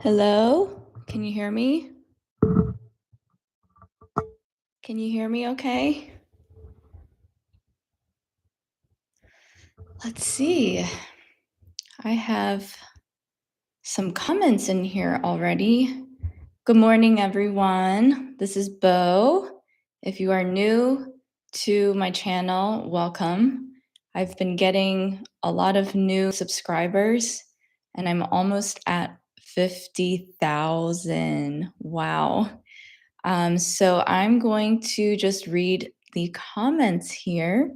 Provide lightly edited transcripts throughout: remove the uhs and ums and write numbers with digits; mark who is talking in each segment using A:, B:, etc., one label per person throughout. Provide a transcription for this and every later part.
A: Hello? Can you hear me? Can you hear me okay? Let's see. I have some comments in here already. Good morning, everyone. This is Bo. If you are new to my channel, welcome. I've been getting a lot of new subscribers, and I'm almost at 50,000. Wow. So I'm going to just read the comments here.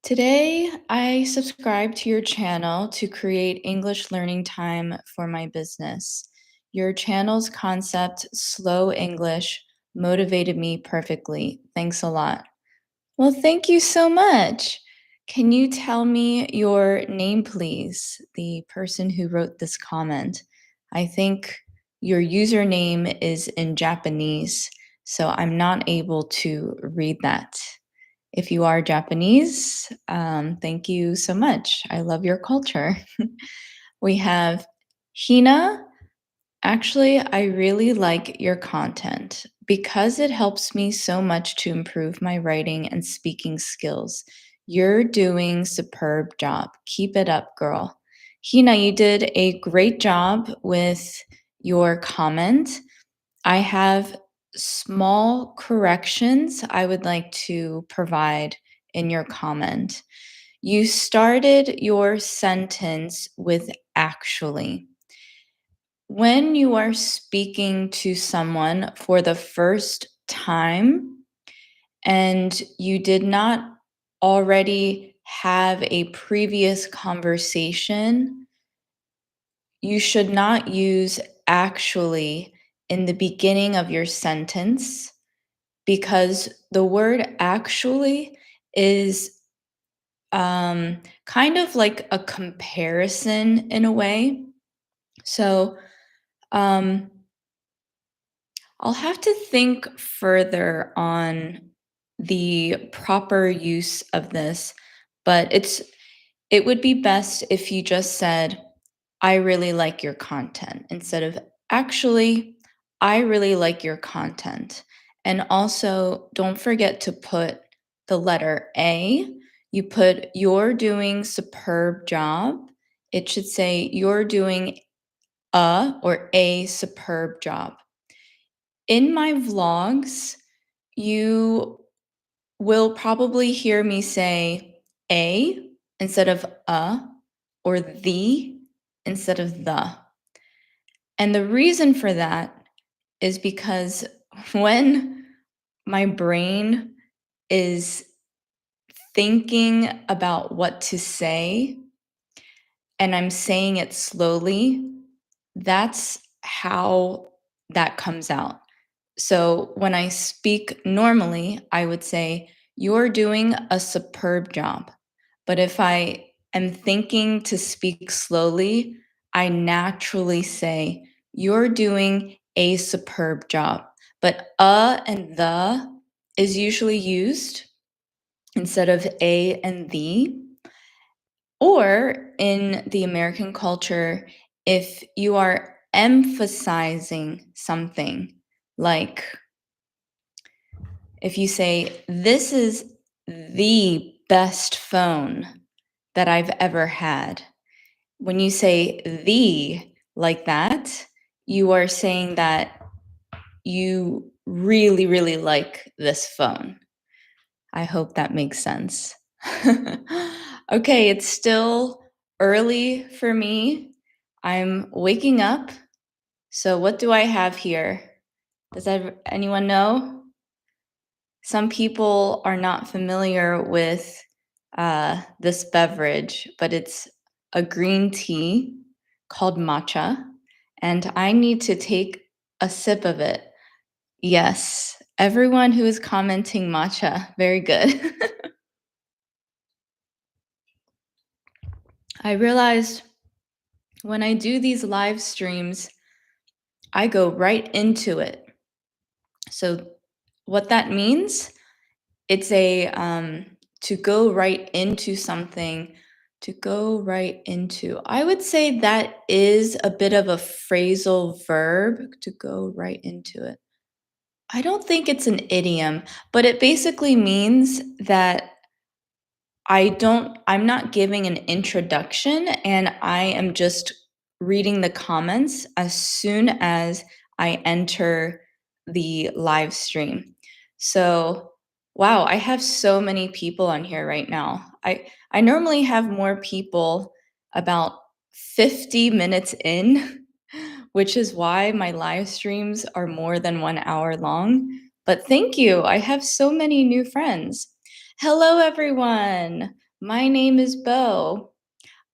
A: Today, I subscribe to your channel to create English learning time for my business. Your channel's concept, Slow English, motivated me perfectly. Thanks a lot. Well, thank you so much. Can you tell me your name, please? The person who wrote this comment. I think your username is in Japanese, so I'm not able to read that. If you are Japanese, thank you so much. I love your culture. We have Hina. Actually, I really like your content because it helps me so much to improve my writing and speaking skills. You're doing superb job. Keep it up, girl. Hina, you did a great job with your comment. I have small corrections I would like to provide in your comment. You started your sentence with actually. When you are speaking to someone for the first time and you did not already have a previous conversation, you should not use actually in the beginning of your sentence because the word actually is kind of like a comparison in a way. So, I'll have to think further on the proper use of this, but it would be best if you just said, "I really like your content," instead of, "Actually, I really like your content." And also, don't forget to put the letter A. You put, "You're doing superb job." It should say, "You're doing a superb job." In my vlogs, you will probably hear me say a instead of or the instead of the. And the reason for that is because when my brain is thinking about what to say and I'm saying it slowly, that's how that comes out. So when I speak normally, I would say, "You're doing a superb job." But if I am thinking to speak slowly, I naturally say, "You're doing a superb job." But and the is usually used instead of a and the. Or in the American culture, if you are emphasizing something, like if you say, "This is the best phone that I've ever had." When you say "the" like that, you are saying that you really, really like this phone. I hope that makes sense. Okay, it's still early for me. I'm waking up. So what do I have here? Does anyone know? Some people are not familiar with this beverage, but it's a green tea called matcha, and I need to take a sip of it. Yes, everyone who is commenting matcha, very good. I realized when I do these live streams, I go right into it. So what that means, it's a to go right into something, To go right into. I would say that is a bit of a phrasal verb, to go right into it. I don't think it's an idiom, but it basically means that I'm not giving an introduction and I am just reading the comments as soon as I enter the live stream. So, wow, I have so many people on here right now. I normally have more people about 50 minutes in, which is why my live streams are more than 1 hour long. But thank you. I have so many new friends. Hello, everyone. My name is Bo.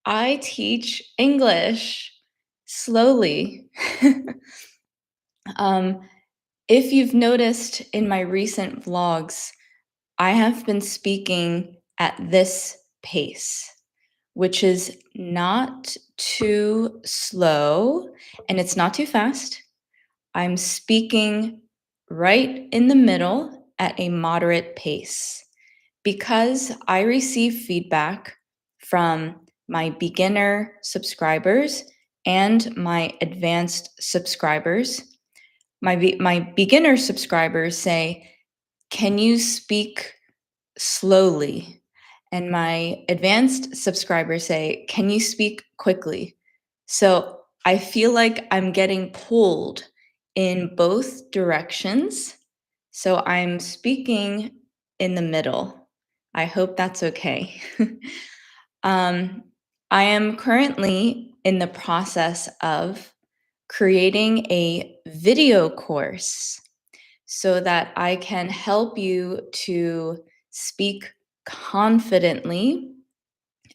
A: I teach English slowly. um, if you've noticed in my recent vlogs, I have been speaking at this pace, which is not too slow and it's not too fast. I'm speaking right in the middle at a moderate pace because I receive feedback from my beginner subscribers and my advanced subscribers. My beginner subscribers say, "Can you speak slowly?" And my advanced subscribers say, "Can you speak quickly?" So I feel like I'm getting pulled in both directions. So I'm speaking in the middle. I hope that's okay. um, I am currently in the process of creating a video course so that I can help you to speak confidently.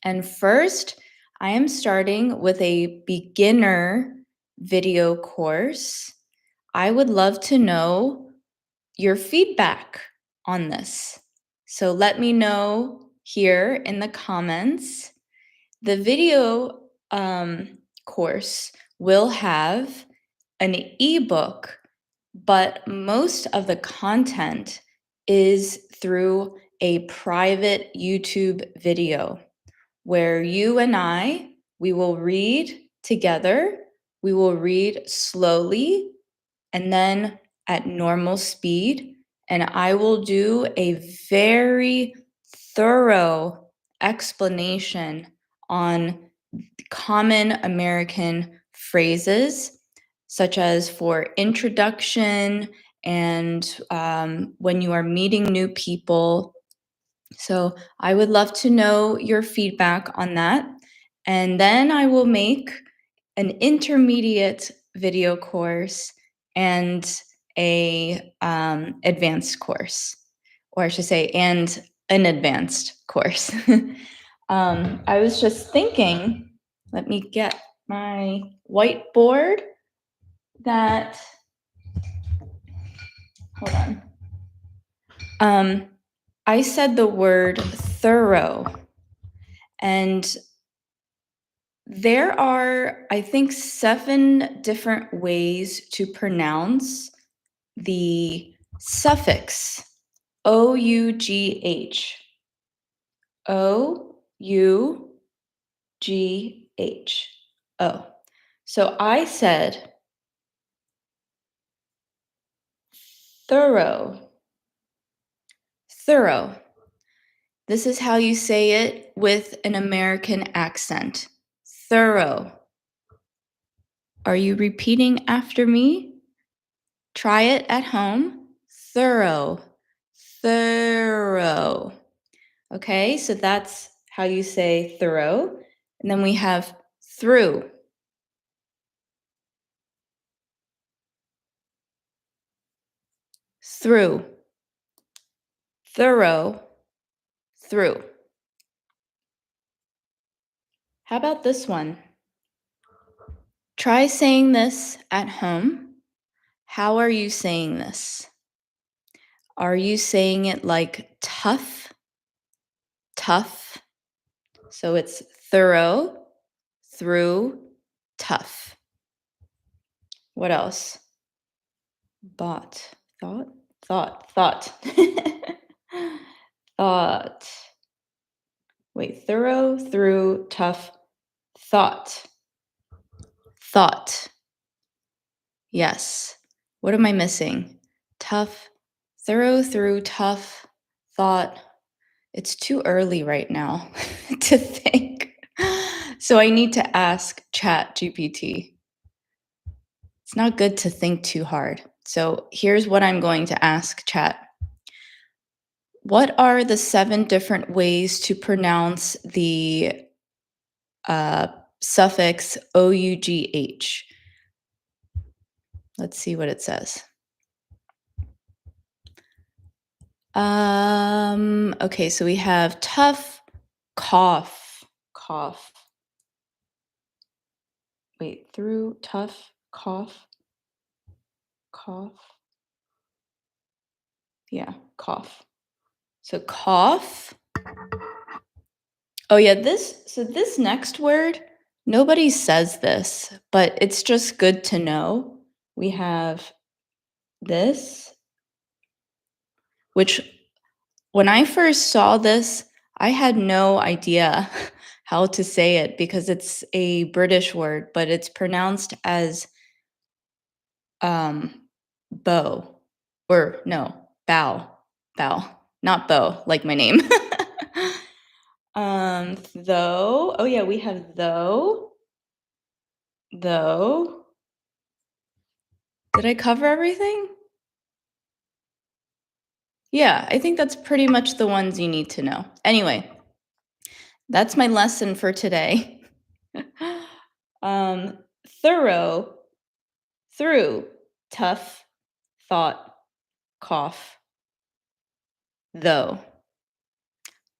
A: And first, I am starting with a beginner video course. I would love to know your feedback on this. So let me know here in the comments. The video course will have an ebook, but most of the content is through a private YouTube video where you and we will read together. We will read slowly and then at normal speed. And I will do a very thorough explanation on common American phrases, such as for introduction and when you are meeting new people. So I would love to know your feedback on that. And then I will make an intermediate video course and a advanced course, or I should say, and an advanced course. I was just thinking, let me get my whiteboard that, hold on. I said the word thorough, and there are, I think, 7 different ways to pronounce the suffix O-U-G-H. O-U-G-H. Oh. So I said thorough. Thorough. This is how you say it with an American accent. Thorough. Are you repeating after me? Try it at home. Thorough. Thorough. Okay, so that's how you say thorough. And then we have through. Through. Thorough. Through. How about this one? Try saying this at home. How are you saying this? Are you saying it like tough? Tough. So it's thorough, through, tough. What else? Thought. Thought? Thought. Thought. Thought. Wait, thorough, through, tough, thought. Thought. Yes. What am I missing? Tough, thorough, through, tough, thought. It's too early right now to think. So I need to ask ChatGPT. It's not good to think too hard. So here's what I'm going to ask Chat. What are the 7 different ways to pronounce the uh, suffix OUGH? Let's see what it says. Okay, so we have tough, cough, cough. Wait, through, tough, cough, cough. Yeah, cough. So cough. Oh yeah, this next word, nobody says this, but it's just good to know. We have this, which when I first saw this, I had no idea how to say it because it's a British word, but it's pronounced as um bow or no, bow, bow, not bow like my name. Though, oh yeah, we have though. Did I cover everything? Yeah, I think that's pretty much the ones you need to know. Anyway, that's my lesson for today. um, thorough, through, tough, thought, cough, though.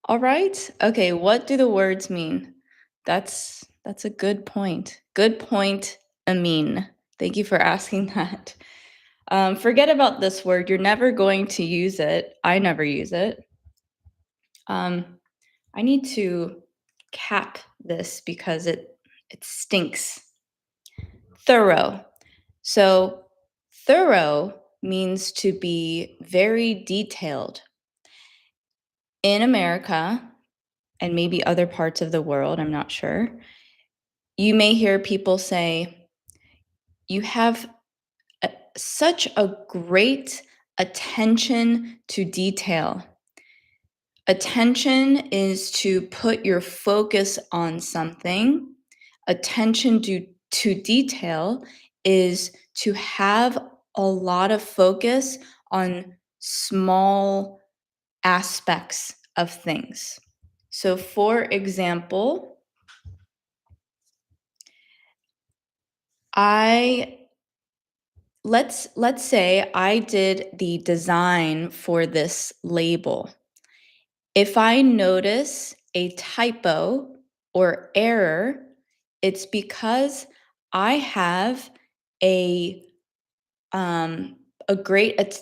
A: All right. Okay, what do the words mean? That's a good point. Good point, Amin. Thank you for asking that. Forget about this word. You're never going to use it. I never use it. I need to cap this because it stinks. Thorough. So thorough means to be very detailed. In America, and maybe other parts of the world, I'm not sure, you may hear people say, you have such a great attention to detail. Attention is to put your focus on something. Attention to detail is to have a lot of focus on small aspects of things. So, for example, I let's say I did the design for this label. If I notice a typo or error, it's because I have a a great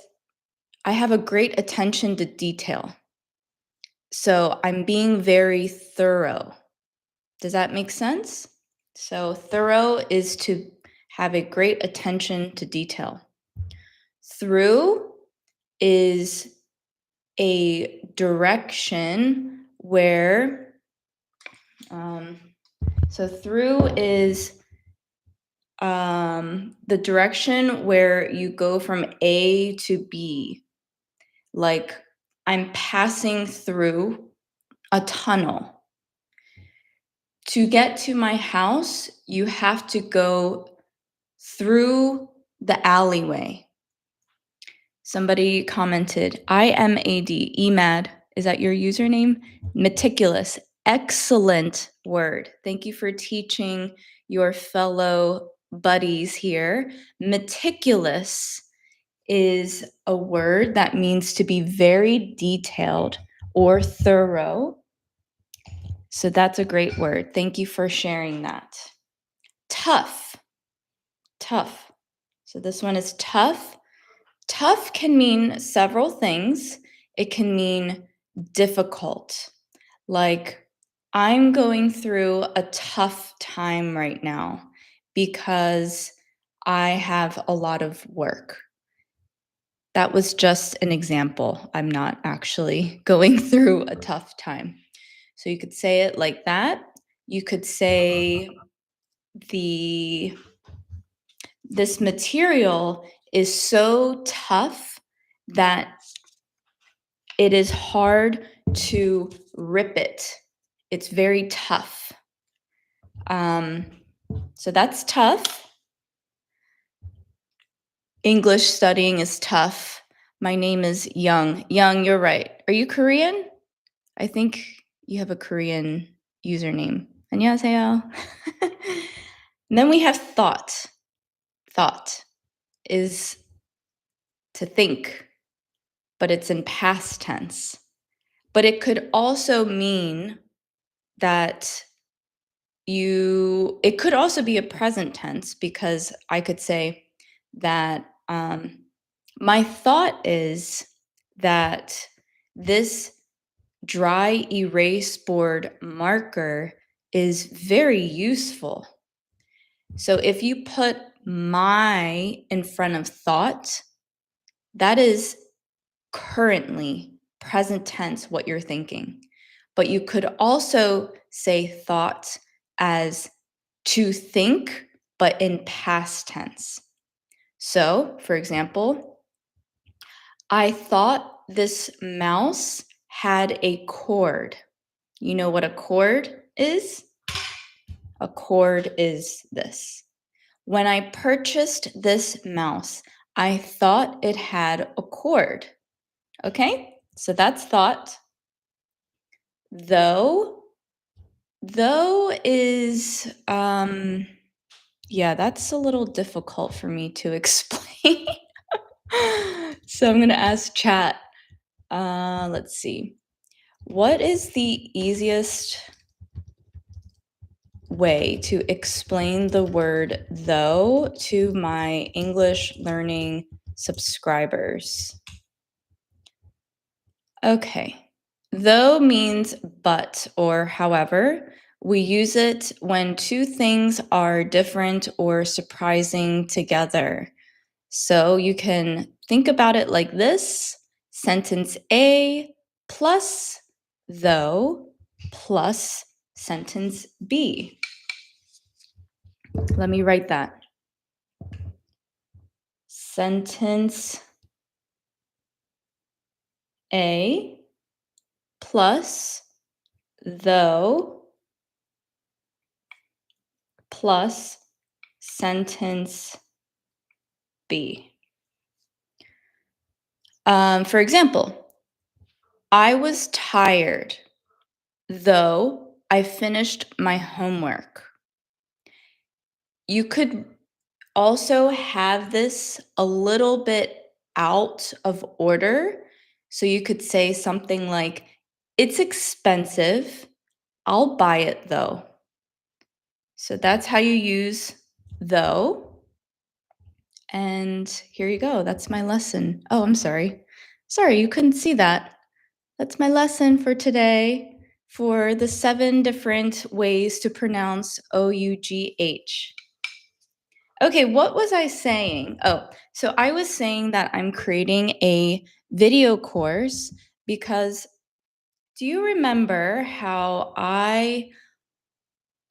A: I have a great attention to detail. So I'm being very thorough. Does that make sense? So thorough is to have a great attention to detail. Through is a direction where so through is the direction where you go from A to B. Like I'm passing through a tunnel. To get to my house, you have to go through the alleyway. Somebody commented, IMAD, EMAD. Is that your username? Meticulous. Excellent word. Thank you for teaching your fellow buddies here. Meticulous is a word that means to be very detailed or thorough. So that's a great word. Thank you for sharing that. Tough. Tough. So this one is tough. Tough can mean several things. It can mean difficult. Like, I'm going through a tough time right now because I have a lot of work. That was just an example. I'm not actually going through a tough time. So you could say it like that. You could say the this material is so tough that it is hard to rip it. It's very tough. Um, so that's tough. English studying is tough. My name is Young. Young, you're right. Are you Korean? I think you have a Korean username. 안녕하세요. And then we have thought. Thought is to think, but it's in past tense. But it could also mean that it could also be a present tense, because I could say that my thought is that this dry erase board marker is very useful. So if you put my in front of thought, that is currently present tense what you're thinking. But you could also say thought as to think, but in past tense. So, for example, I thought this mouse had a cord. You know what a cord is? A cord is this. When I purchased this mouse, I thought it had a cord. Okay? So that's thought. Though is yeah, that's a little difficult for me to explain. So I'm going to ask chat. Let's see. What is the easiest way to explain the word though to my English learning subscribers? Okay. Though means but or however. We use it when two things are different or surprising together. So you can think about it like this: sentence A plus though plus sentence B. Let me write that. Sentence A plus though plus sentence B. For example, I was tired, though I finished my homework. You could also have this a little bit out of order. So you could say something like, it's expensive. I'll buy it though. So that's how you use though. And here you go. That's my lesson. Oh, I'm sorry. Sorry, you couldn't see that. That's my lesson for today for the 7 different ways to pronounce OUGH. Okay, what was I saying? Oh, so I was saying that I'm creating a video course because do you remember how I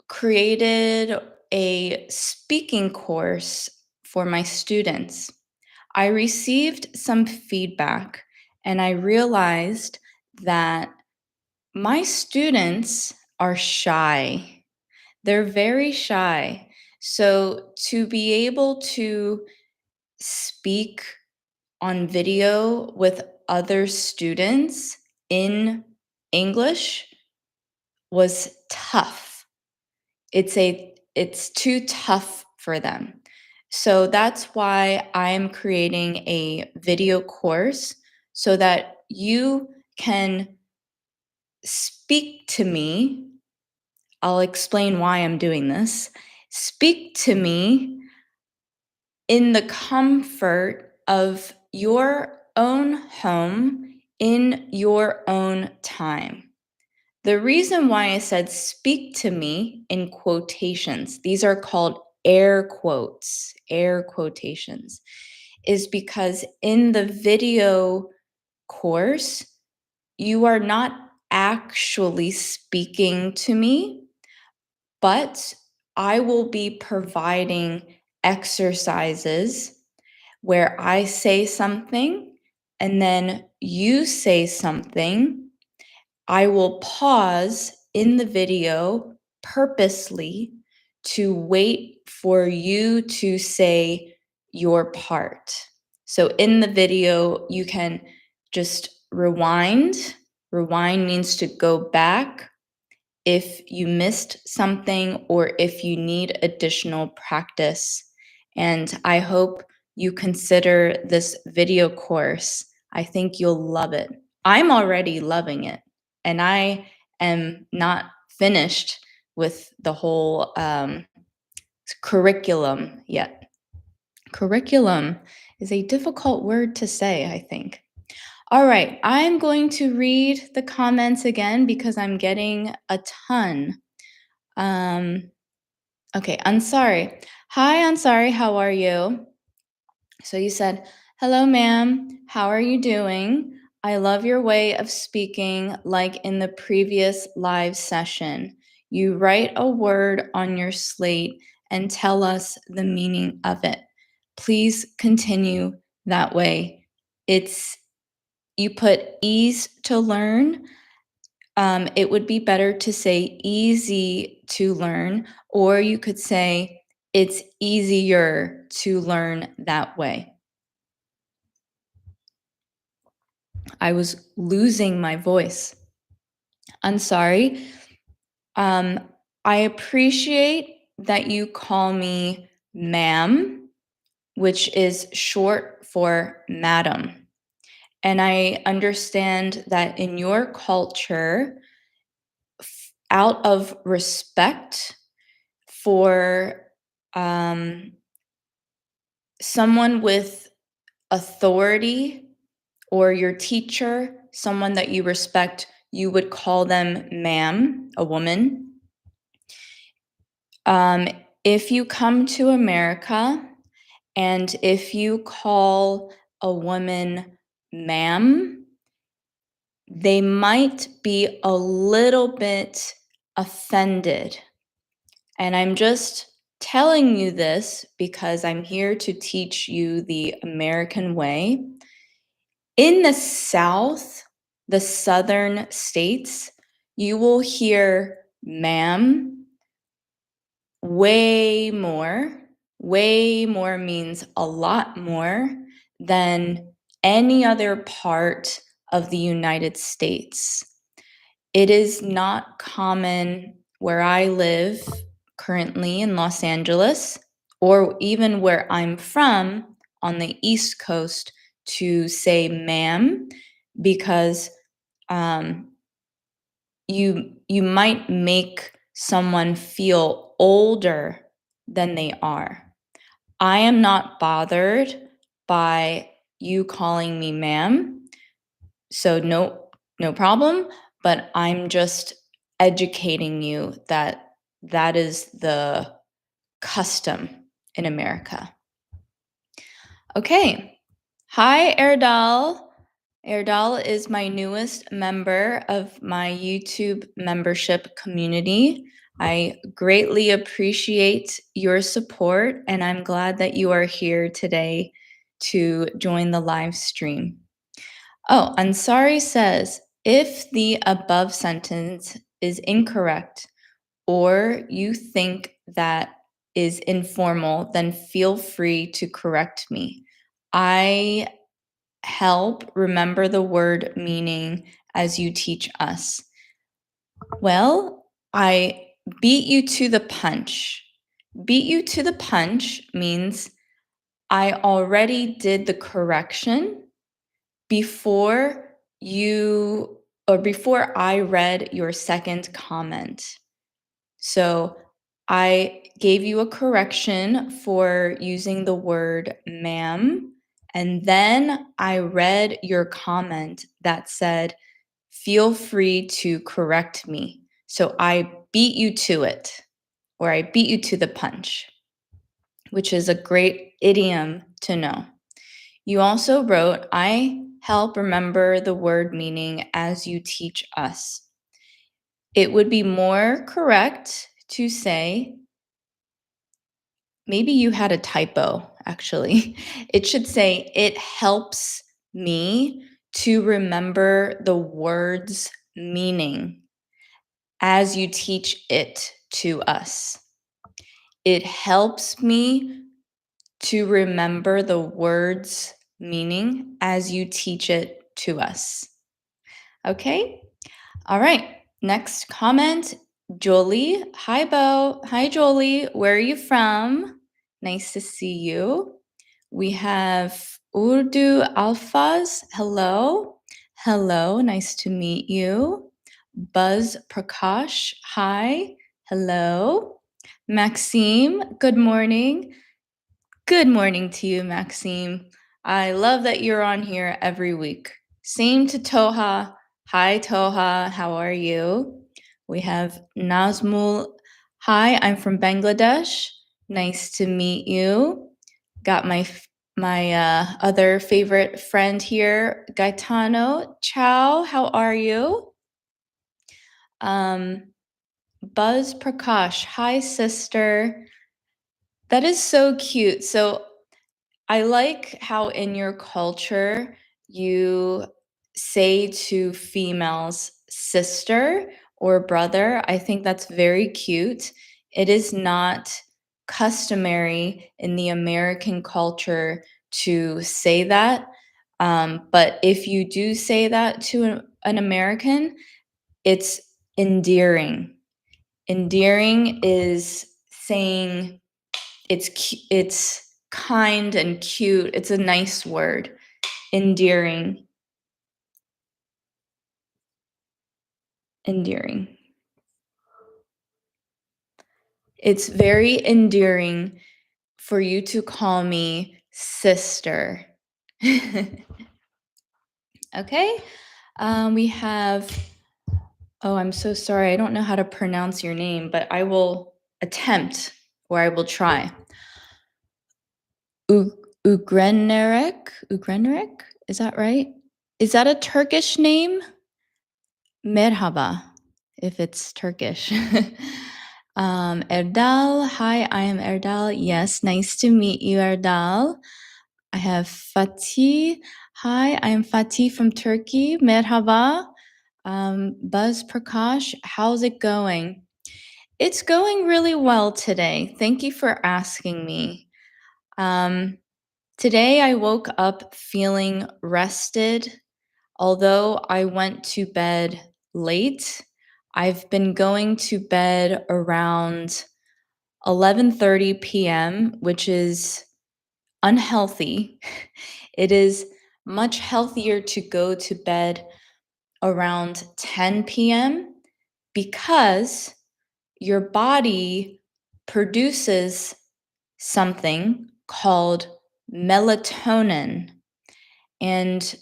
A: created a speaking course for my students? I received some feedback and I realized that my students are shy. They're very shy. So to be able to speak on video with other students in English was tough. It's too tough for them. So that's why I'm creating a video course so that you can speak to me. I'll explain why I'm doing this. Speak to me in the comfort of your own home in your own time. The reason why I said speak to me in quotations, these are called air quotes, air quotations, is because in the video course, you are not actually speaking to me, but I will be providing exercises where I say something and then you say something. I will pause in the video purposely to wait for you to say your part. So in the video, you can just rewind. Rewind means to go back if you missed something or if you need additional practice. And I hope you consider this video course. I think you'll love it. I'm already loving it, and I am not finished with the whole curriculum yet. Curriculum is a difficult word to say, I think. All right, I'm going to read the comments again because I'm getting a ton. Okay, Ansari. Hi, Ansari, how are you? So you said, hello, ma'am. How are you doing? I love your way of speaking like in the previous live session. You write a word on your slate and tell us the meaning of it. Please continue that way. You put ease to learn. It would be better to say easy to learn, or you could say it's easier to learn that way. I was losing my voice. I'm sorry. I appreciate that you call me ma'am, which is short for madam. And I understand that in your culture, out of respect for someone with authority or your teacher, someone that you respect, you would call them ma'am, a woman. If you come to America and if you call a woman ma'am, they might be a little bit offended. And I'm just telling you this because I'm here to teach you the American way. In the South, the southern states, you will hear ma'am way more. Way more means a lot more than any other part of the United States. It is not common where I live currently in Los Angeles, or even where I'm from on the East Coast, to say ma'am, because you might make someone feel older than they are. I am not bothered by you calling me ma'am, so no problem, but I'm just educating you that that is the custom in America. Okay. Hi, Erdal. Erdal is my newest member of my YouTube membership community. I greatly appreciate your support, and I'm glad that you are here today to join the live stream. Oh, Ansari says, if the above sentence is incorrect or you think that is informal, then feel free to correct me. I help remember the word meaning as you teach us. Well, I beat you to the punch. Beat you to the punch means I already did the correction before before I read your second comment. So I gave you a correction for using the word ma'am, and then I read your comment that said, feel free to correct me. So I beat you to it, or I beat you to the punch, which is a great idiom to know. You also wrote, I help remember the word meaning as you teach us. It would be more correct to say, maybe you had a typo, actually. It should say, it helps me to remember the word's meaning as you teach it to us. It helps me to remember the word's meaning as you teach it to us. Okay? All right. Next comment, Jolie. Hi, Bo. Hi, Jolie. Where are you from? Nice to see you. We have Urdu Alfaz. Hello. Hello. Nice to meet you. Buzz Prakash. Hi. Hello. Maxime. Good morning. Good morning to you, Maxime. I love that you're on here every week. Same to Toha. Hi, Toha. How are you? We have Nazmul. Hi, I'm from Bangladesh. Nice to meet you. Got my other favorite friend here, Gaetano. Ciao. How are you? Buzz Prakash. Hi, sister. That is so cute. So I like how in your culture you say to females sister or brother. I think that's very cute. It is not customary in the American culture to say that. But if you do say that to an American, it's endearing. Endearing is saying it's kind and cute. It's a nice word. Endearing. Endearing. It's very endearing for you to call me sister. Okay? We have, oh, I'm so sorry. I don't know how to pronounce your name, but I will attempt or I will try. Ugrenerek? Ugrenerek? Is that right? Is that a Turkish name? Merhaba, if it's Turkish. Erdal, hi, I am Erdal. Yes, nice to meet you, Erdal. I have Fatih. Hi, I am Fatih from Turkey. Merhaba. Buzz Prakash, how's it going? It's going really well today. Thank you for asking me. Today I woke up feeling rested. Although I went to bed late, I've been going to bed around 11:30 p.m., which is unhealthy. It is much healthier to go to bed around 10 p.m. because your body produces something called melatonin. And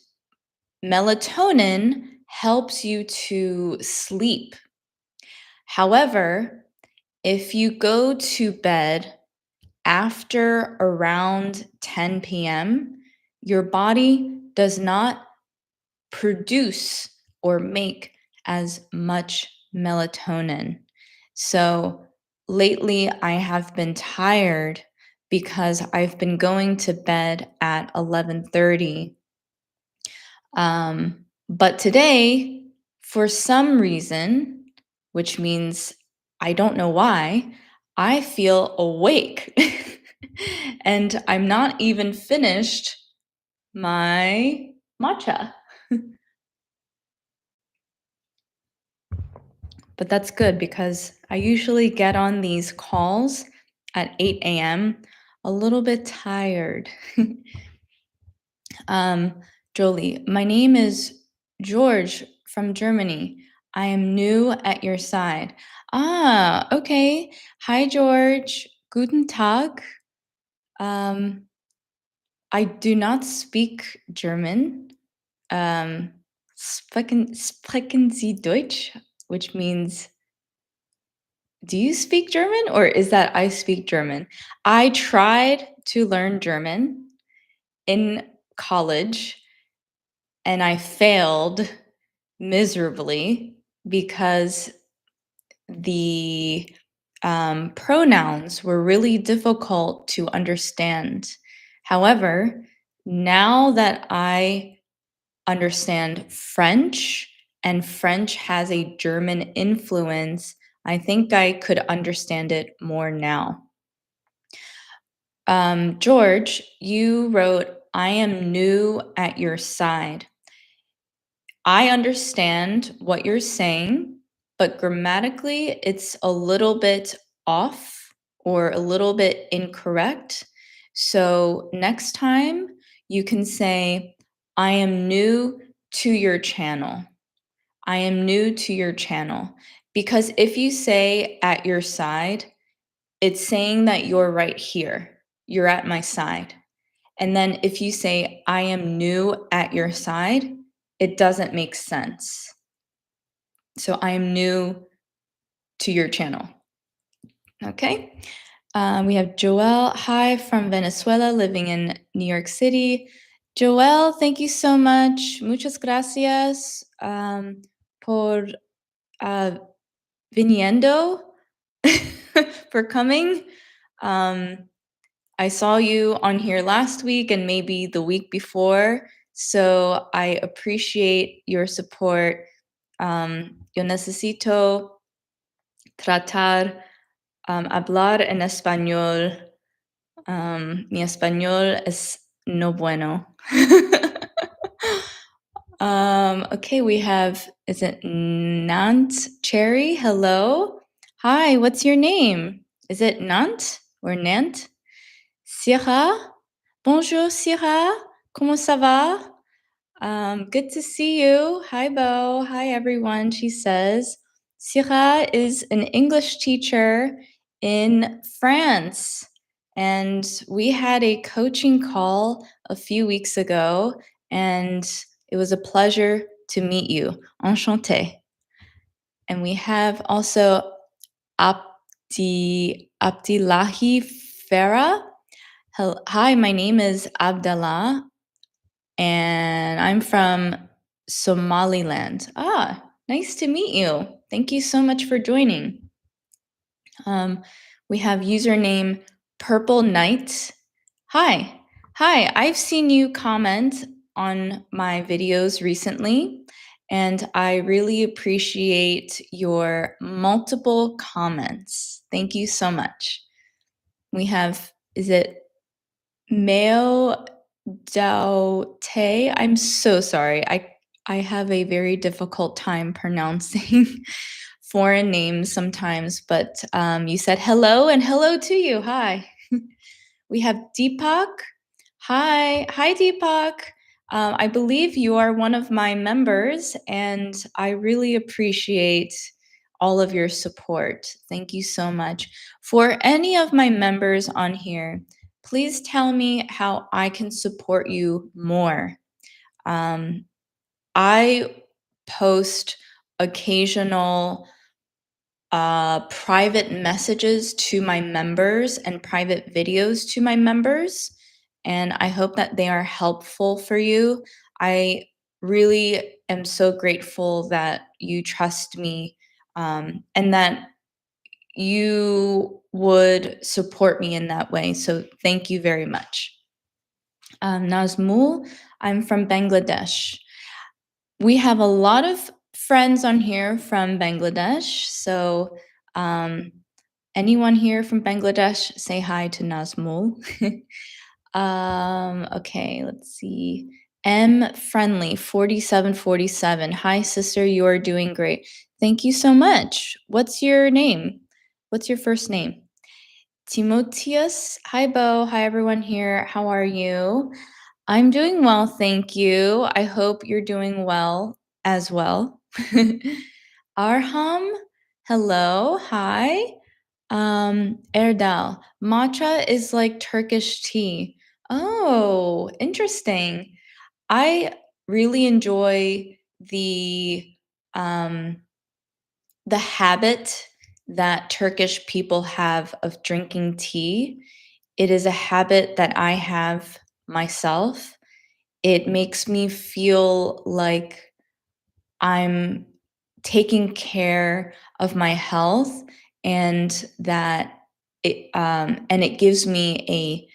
A: melatonin helps you to sleep. However, if you go to bed after around 10 p.m., your body does not produce or make as much melatonin. So lately, I have been tired because I've been going to bed at 11:30. But today, for some reason, which means I don't know why, I feel awake. And I'm not even finished my matcha. But that's good because I usually get on these calls at 8 a.m. a little bit tired. Jolie, my name is George from Germany. I am new at your side. Ah, okay. Hi, George. Guten Tag. I do not speak German. Sprechen Sie Deutsch? Which means, do you speak German or is that I speak German? I tried to learn German in college and I failed miserably because the pronouns were really difficult to understand. However, now that I understand French and French has a German influence, I think I could understand it more now. George, you wrote, I am new at your side. I understand what you're saying, but grammatically, it's a little bit off or a little bit incorrect. So next time, you can say, I am new to your channel. I am new to your channel. Because if you say at your side, it's saying that you're right here. You're at my side. And then if you say, I am new at your side, it doesn't make sense. So I am new to your channel. Okay. We have Joel. Hi from Venezuela, living in New York City. Joel, thank you so much. Muchas gracias por viniendo, for coming. I saw you on here last week and maybe the week before, so I appreciate your support. Yo necesito tratar, hablar en español. Mi español es no bueno. Okay, we have, is it Nant Cherry? Hello. Hi, what's your name? Is it Nant or Nant? Syrah? Bonjour, Syrah. Comment ça va? Good to see you. Hi, Bo. Hi, everyone, she says. Syrah is an English teacher in France. And we had a coaching call a few weeks ago, and it was a pleasure to meet you. Enchanté. And we have also Abdillahi Farah. Hi, my name is Abdallah, and I'm from Somaliland. Ah, nice to meet you. Thank you so much for joining. We have username Purple Knight. Hi. Hi, I've seen you comment on my videos recently, and I really appreciate your multiple comments. Thank you so much. We have, is it Meo Dao Te? I'm so sorry. I have a very difficult time pronouncing foreign names sometimes, but you said hello and hello to you. Hi. We have Deepak. Hi. Hi, Deepak. I believe you are one of my members, and I really appreciate all of your support. Thank you so much. For any of my members on here, please tell me how I can support you more. I post occasional private messages to my members and private videos to my members, and I hope that they are helpful for you. I really am so grateful that you trust me, and that you would support me in that way. So thank you very much. Nazmul, I'm from Bangladesh. We have a lot of friends on here from Bangladesh. So anyone here from Bangladesh, say hi to Nazmul. Okay, let's see. M Friendly 4747. Hi, sister, you are doing great. Thank you so much. What's your name? What's your first name? Timotheus. Hi, Bo. Hi, everyone here. How are you? I'm doing well, thank you. I hope you're doing well as well. Arham, hello, hi. Erdal, matcha is like Turkish tea. Oh, interesting. I really enjoy um, the habit that Turkish people have of drinking tea. It is a habit that I have myself. it makes me feel like I'm taking care of my health and that it gives me a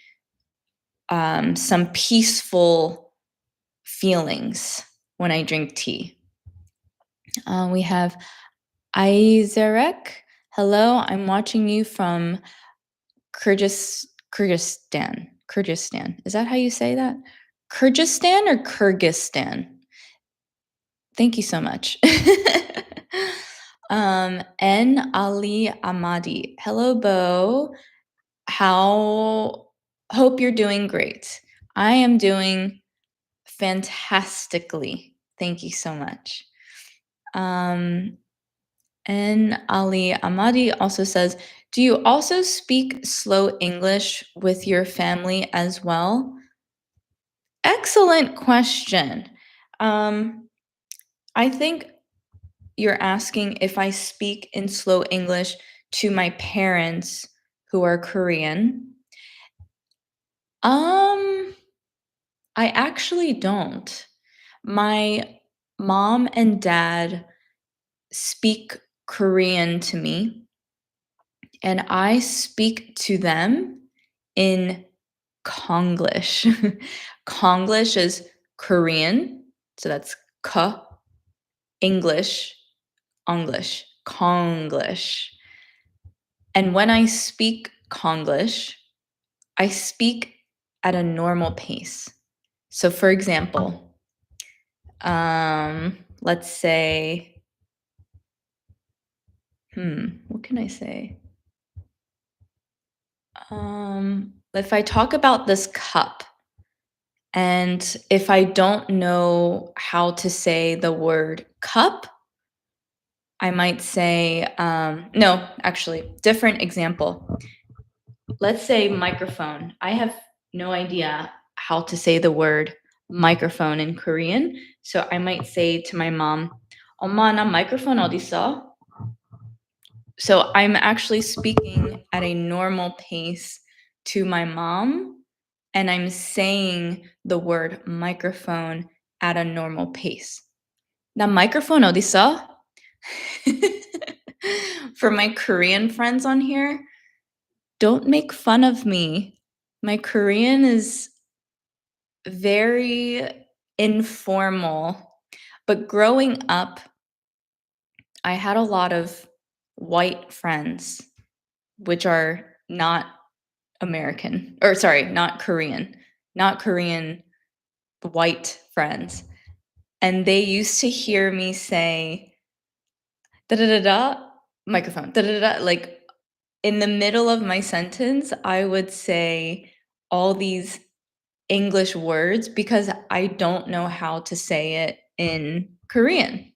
A: some peaceful feelings when I drink tea. We have Izarek. Hello, I'm watching you from Kyrgyzstan. Kyrgyzstan. Is that how you say that? Kyrgyzstan or Kyrgyzstan? Thank you so much. N. Ali Ahmadi. Hello, Bo. How hope you're doing great. I am doing fantastically. Thank you so much. And Ali Ahmadi also says, do you also speak slow English with your family as well? Excellent question. I think you're asking if I speak in slow English to my parents who are Korean. I actually don't. My mom and dad speak Korean to me, and I speak to them in Konglish. Konglish is Korean, so that's K, English, English, Konglish. And when I speak Konglish, I speak at a normal pace. So, for example, let's say, what can I say? If I talk about this cup, and if I don't know how to say the word cup, I might say, no, actually, different example. Let's say microphone. I have no idea how to say the word microphone in Korean. So I might say to my mom, 엄마, 나 microphone 어딨어? So I'm actually speaking at a normal pace to my mom, and I'm saying the word microphone at a normal pace. 나 microphone 어딨어? For my Korean friends on here, don't make fun of me. My Korean is very informal, but growing up, I had a lot of white friends, which are not American, or sorry, not Korean, not Korean white friends. And they used to hear me say, da da da da, microphone, da da da, like in the middle of my sentence, I would say all these English words because I don't know how to say it in Korean.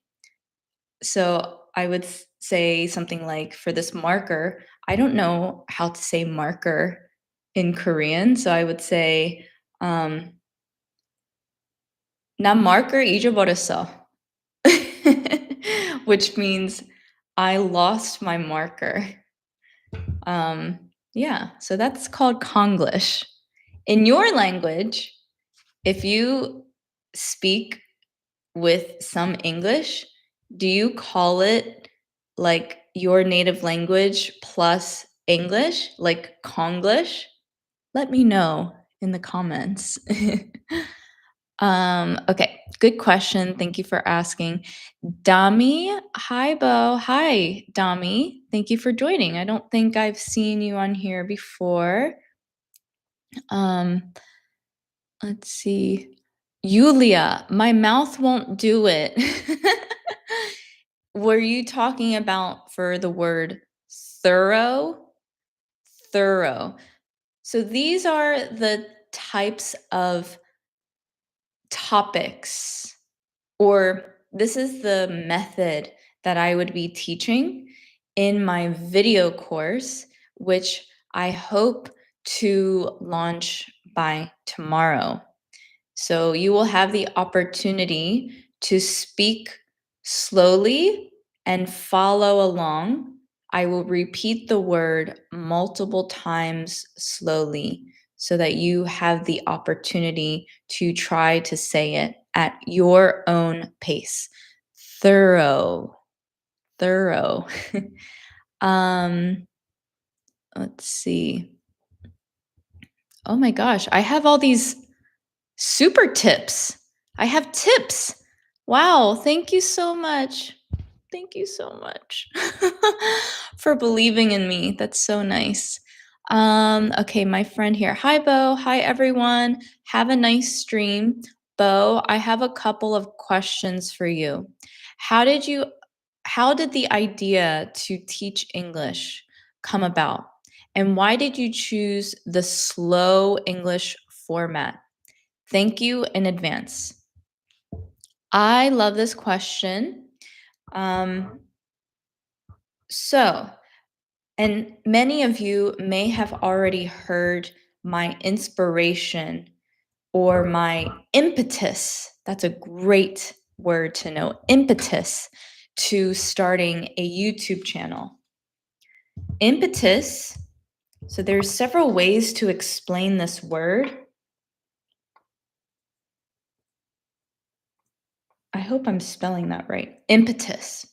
A: So I would say something like, for this marker, I don't know how to say marker in Korean. So I would say, 난 marker 잊어버렸어. Which means I lost my marker. Yeah, so that's called Konglish. In your language, if you speak with some English, do you call it like your native language plus English, like Konglish? Let me know in the comments. Okay, good question. Thank you for asking. Dami, hi Bo. Hi, Dami. Thank you for joining. I don't think I've seen you on here before. Um, let's see. Yulia, my mouth won't do it. Were you talking about for the word thorough? Thorough. So these are the types of topics, or this is the method that I would be teaching in my video course, which I hope to launch by tomorrow. So you will have the opportunity to speak slowly and follow along. I will repeat the word multiple times slowly so that you have the opportunity to try to say it at your own pace. Thorough, thorough. um, let's see. Oh my gosh, I have all these super tips. I have tips. Wow, thank you so much. Thank you so much for believing in me. That's so nice. Okay, my friend here. Hi, Bo. Hi, everyone. Have a nice stream. Bo, I have a couple of questions for you. How did you how did the idea to teach English come about? And why did you choose the slow English format? Thank you in advance. I love this question. Um, so, and many of you may have already heard my inspiration or my impetus. That's a great word to know, impetus to starting a YouTube channel. Impetus, so there's several ways to explain this word. I hope I'm spelling that right. Impetus.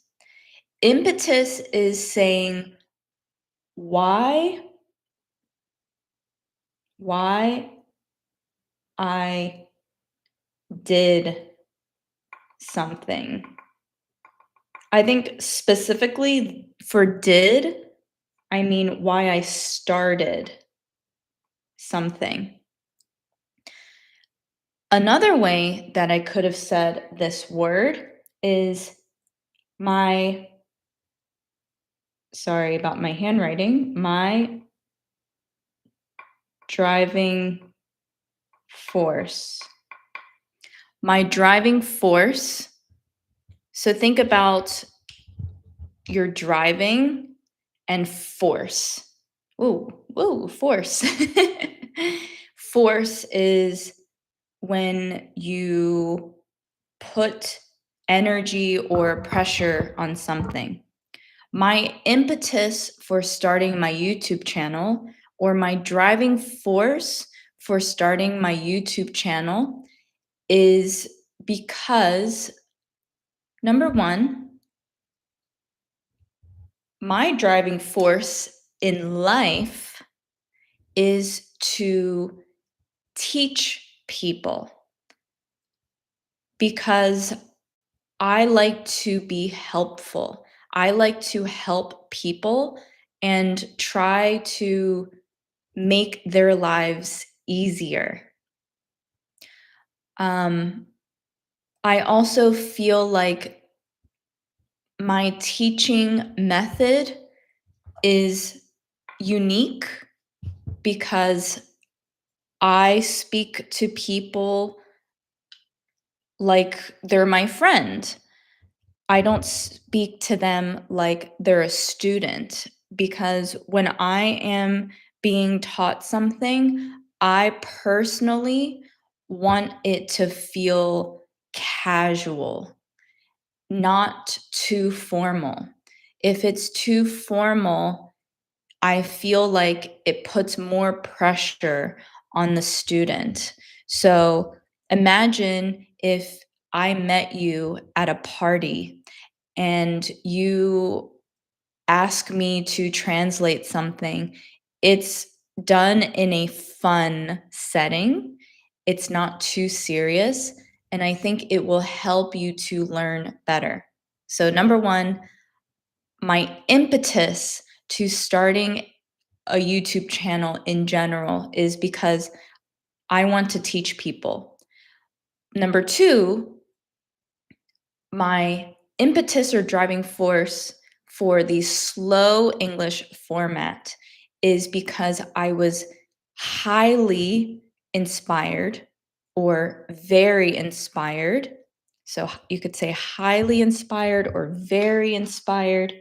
A: Impetus is saying why why I did something. I think specifically for did, I mean why I started something. Another way that I could have said this word is my, sorry about my handwriting, my driving force. My driving force. So think about your driving and force. Ooh, force. Force is when you put energy or pressure on something. My impetus for starting my YouTube channel, or my driving force for starting my YouTube channel, is because number one, my driving force in life is to teach people because I like to be helpful. I like to help people and try to make their lives easier. I also feel like my teaching method is unique because I speak to people like they're my friend. I don't speak to them like they're a student because when I am being taught something, I personally want it to feel casual, not too formal. If it's too formal, I feel like it puts more pressure on the student. So imagine if I met you at a party and you ask me to translate something. It's done in a fun setting. It's not too serious. And I think it will help you to learn better. So, number one, my impetus to starting a YouTube channel in general is because I want to teach people. Number two, my impetus or driving force for the slow English format is because I was highly inspired or very inspired. So you could say highly inspired or very inspired.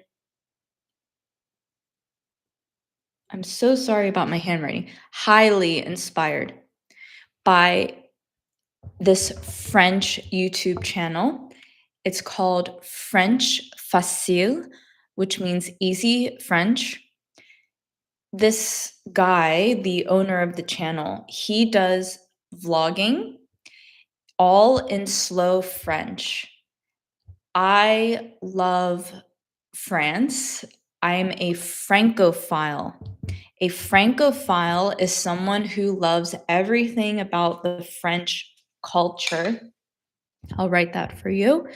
A: I'm so sorry about my handwriting. Highly inspired by this French YouTube channel. It's called French Facile, which means easy French. guy, the owner of the channel, he does vlogging all in slow French. I love France. I'm a Francophile. A Francophile is someone who loves everything about the French culture. I'll write that for you.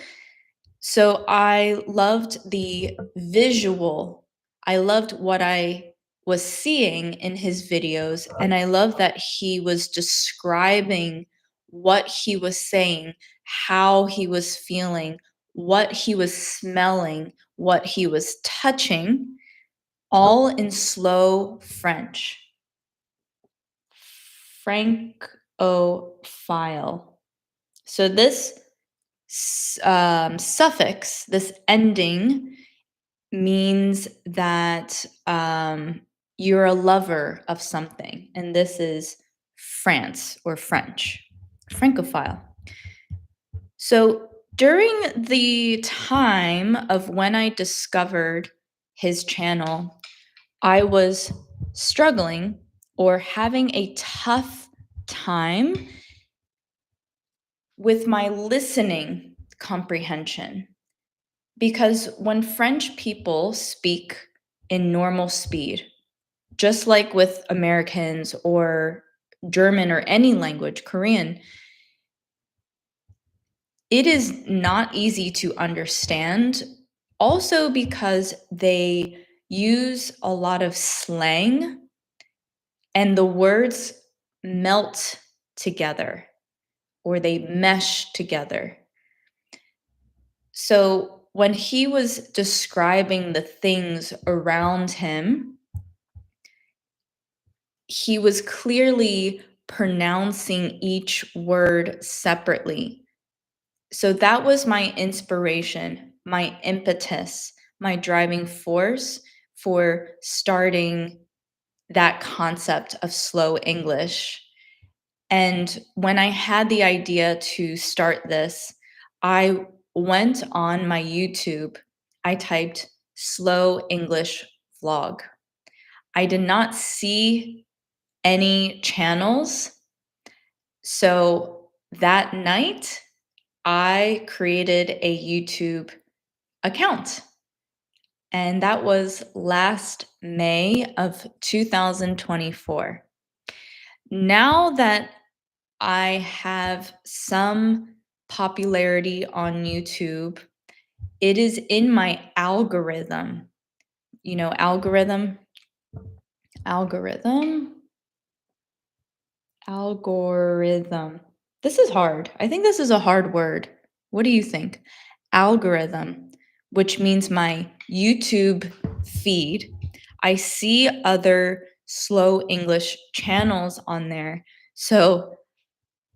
A: So I loved the visual. I loved what I was seeing in his videos, and I love that he was describing what he was saying, how he was feeling, what he was smelling, what he was touching, all in slow French. Francophile. So this suffix, this ending, means that you're a lover of something, and this is France or French, Francophile. So during the time of when I discovered his channel, I was struggling or having a tough time with my listening comprehension. Because when French people speak in normal speed, just like with Americans or German or any language, Korean, it is not easy to understand. Also, because they use a lot of slang and the words melt together or they mesh together. So when he was describing the things around him, he was clearly pronouncing each word separately. So that was my inspiration, my impetus, my driving force for starting that concept of slow English. And when I had the idea to start this, I went on my YouTube. I typed slow English vlog. I did not see any channels. So that night, I created a YouTube account. And that was last May of 2024. Now that I have some popularity on YouTube, it is in my algorithm. You know, algorithm? Algorithm? Algorithm. This is hard. I think this is a hard word. What do you think? Algorithm, which means my YouTube feed. I see other slow English channels on there. So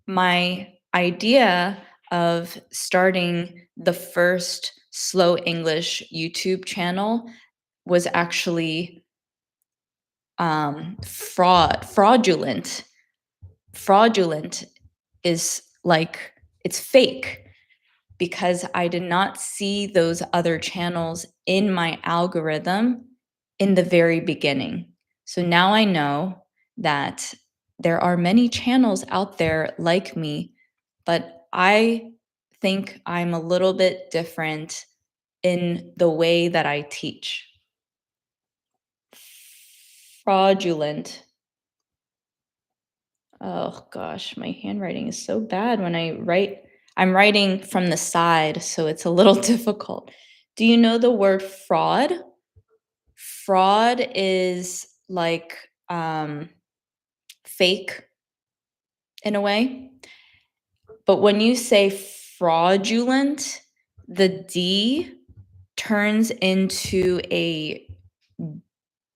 A: my idea of starting the first slow English YouTube channel was actually fraudulent. Fraudulent is like it's fake because I did not see those other channels in my algorithm in the very beginning. So now I know that there are many channels out there like me, but I think I'm a little bit different in the way that I teach. Fraudulent. Oh gosh, my handwriting is so bad when I write. I'm writing from the side, so it's a little difficult. Do you know the word fraud? Fraud is like fake in a way. But when you say fraudulent, the D turns into a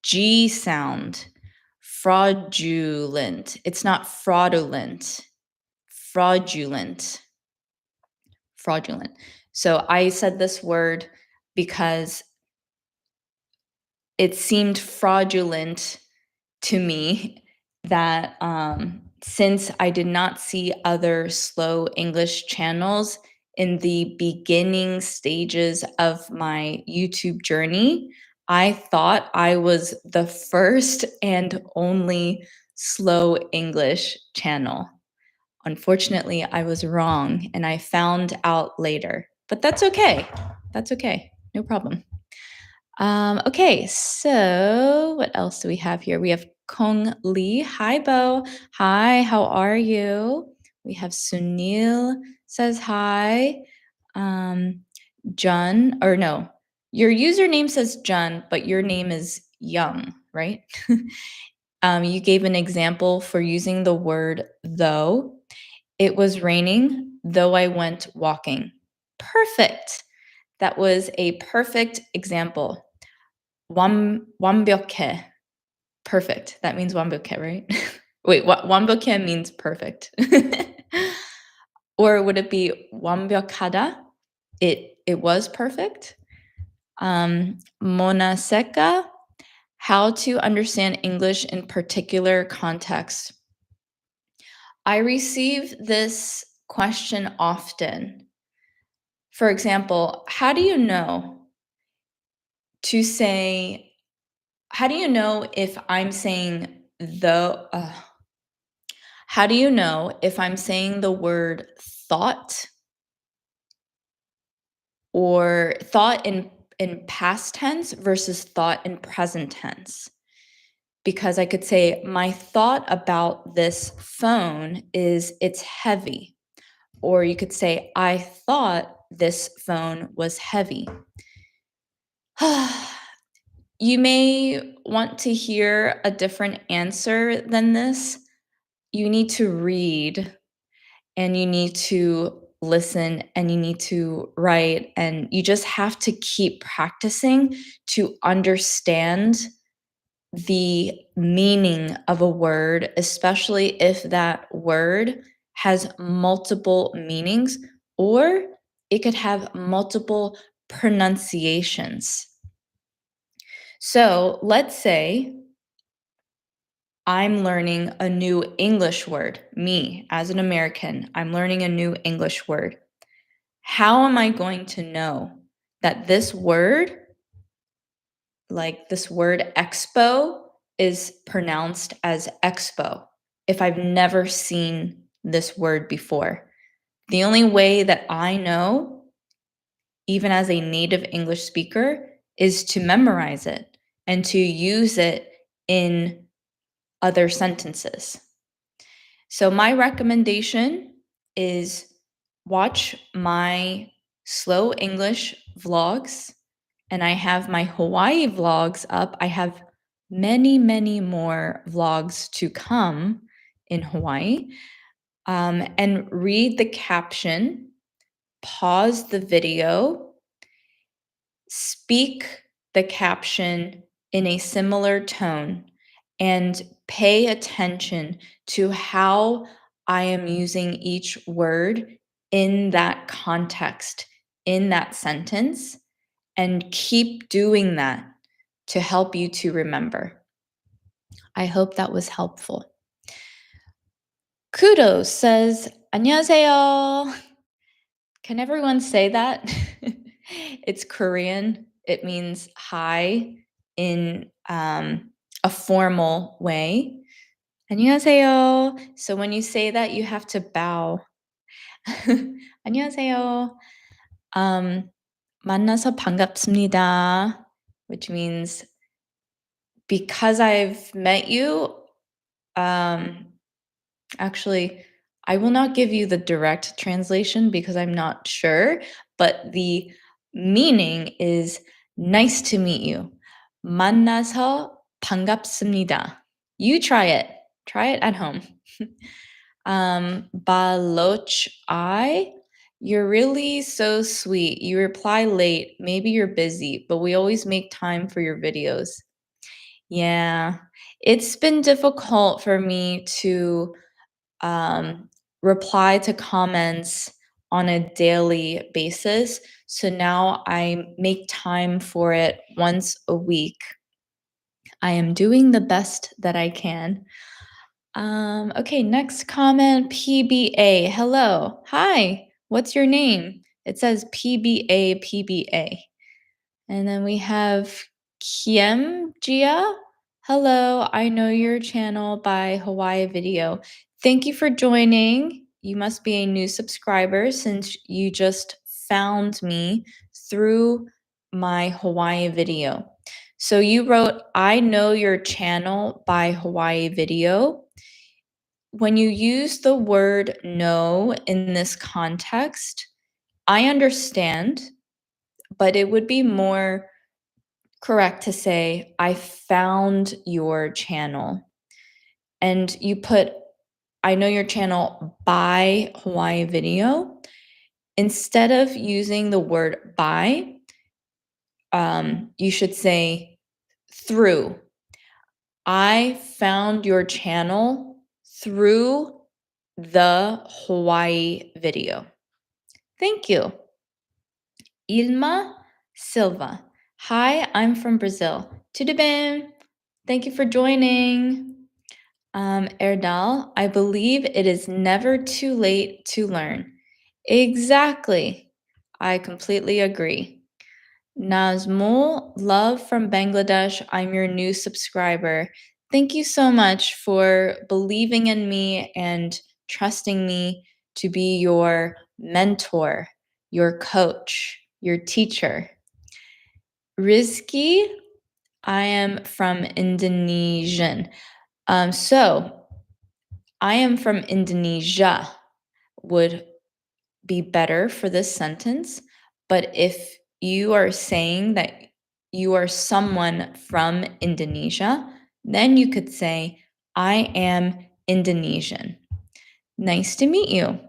A: G sound. Fraudulent. It's not fraudulent. Fraudulent. Fraudulent. So I said this word because it seemed fraudulent to me that since I did not see other slow English channels in the beginning stages of my YouTube journey, I thought I was the first and only slow English channel. Unfortunately, I was wrong and I found out later, but that's okay. That's okay. No problem. Okay, so what else do we have here? We have Kong Lee. Hi, Bo. Hi, how are you? We have Sunil says hi. Jun, or no, your username says Jun, but your name is Young, right? You gave an example for using the word though. It was raining, though I went walking. Perfect. That was a perfect example. 완벽해. Perfect. That means 완벽해, right? Wait, 완벽해 means perfect. Or would it be 완벽하다? It was perfect. Mona seca, how to understand English in particular context. I receive this question often. For example, to say, how do you know if I'm saying how do you know if I'm saying the word thought or thought in past tense versus thought in present tense? Because I could say, my thought about this phone is it's heavy. Or you could say, I thought this phone was heavy. You may want to hear a different answer than this. You need to read and you need to listen and you need to write, and you just have to keep practicing to understand the meaning of a word, especially if that word has multiple meanings or it could have multiple pronunciations. So let's say I'm learning a new English word. Me, as an American, I'm learning a new English word. How am I going to know that this word, like this word expo, is pronounced as expo if I've never seen this word before? The only way that I know, even as a native English speaker, is to memorize it and to use it in other sentences. So my recommendation is watch my slow English vlogs, and I have my Hawaii vlogs up. I have many, many more vlogs to come in Hawaii. And read the caption, pause the video, speak the caption in a similar tone, and pay attention to how I am using each word in that context, in that sentence, and keep doing that to help you to remember. I hope that was helpful. Kudos says, 안녕하세요. Can everyone say that? It's Korean. It means hi in a formal way. 안녕하세요. So when you say that, you have to bow. 안녕하세요. 만나서 반갑습니다, which means because I've met you, actually, I will not give you the direct translation because I'm not sure, but the meaning is nice to meet you. 만나서 반갑습니다. You try it. Try it at home. Baloch I, you're really so sweet. You reply late. Maybe you're busy, but we always make time for your videos. Yeah, it's been difficult for me to reply to comments on a daily basis. So now I make time for it once a week. I am doing the best that I can. Okay, next comment, PBA. Hello. Hi. What's your name? It says PBA, PBA. And then we have Kiem Gia. Hello, I know your channel by Hawaii Video. Thank you for joining. You must be a new subscriber since you just found me through my Hawaii Video. So you wrote, I know your channel by Hawaii Video. When you use the word know in this context, I understand, but it would be more correct to say, I found your channel. And you put, I know your channel by Hawaii Video. Instead of using the word by, you should say through. I found your channel through the Hawaii Video. Thank you. Ilma Silva. Hi, I'm from Brazil. Tudo bem? Thank you for joining. Erdal, I believe it is never too late to learn. Exactly. I completely agree. Nazmul, love from Bangladesh. I'm your new subscriber. Thank you so much for believing in me and trusting me to be your mentor, your coach, your teacher. Rizki, I am from Indonesian. So I am from Indonesia would be better for this sentence. But if you are saying that you are someone from Indonesia, then you could say, I am Indonesian. Nice to meet you.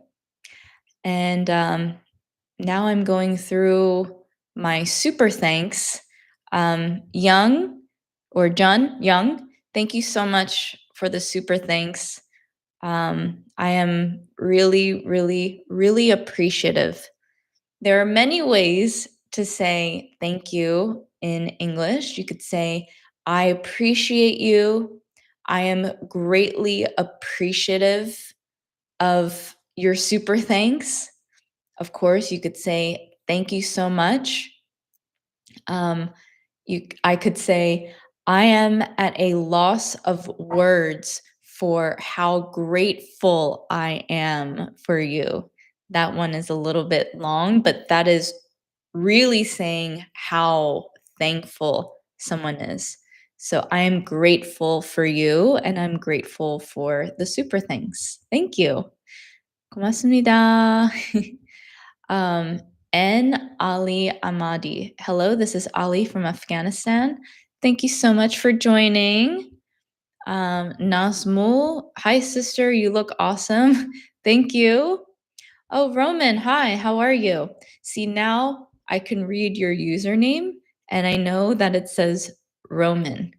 A: And now I'm going through my super thanks. Young or John Young, thank you so much for the super thanks. I am really, really, really appreciative. There are many ways to say thank you in English. You could say, I appreciate you. I am greatly appreciative of your super thanks. Of course, you could say, thank you so much. I could say, I am at a loss of words for how grateful I am for you. That one is a little bit long, but that is really saying how thankful someone is. So I am grateful for you and I'm grateful for the super thanks. Thank you. 고맙습니다. Um, N. Ali Ahmadi. Hello, this is Ali from Afghanistan. Thank you so much for joining. Nazmul, hi sister, you look awesome. Thank you. Oh, Roman, hi, how are you? See, now I can read your username and I know that it says Roman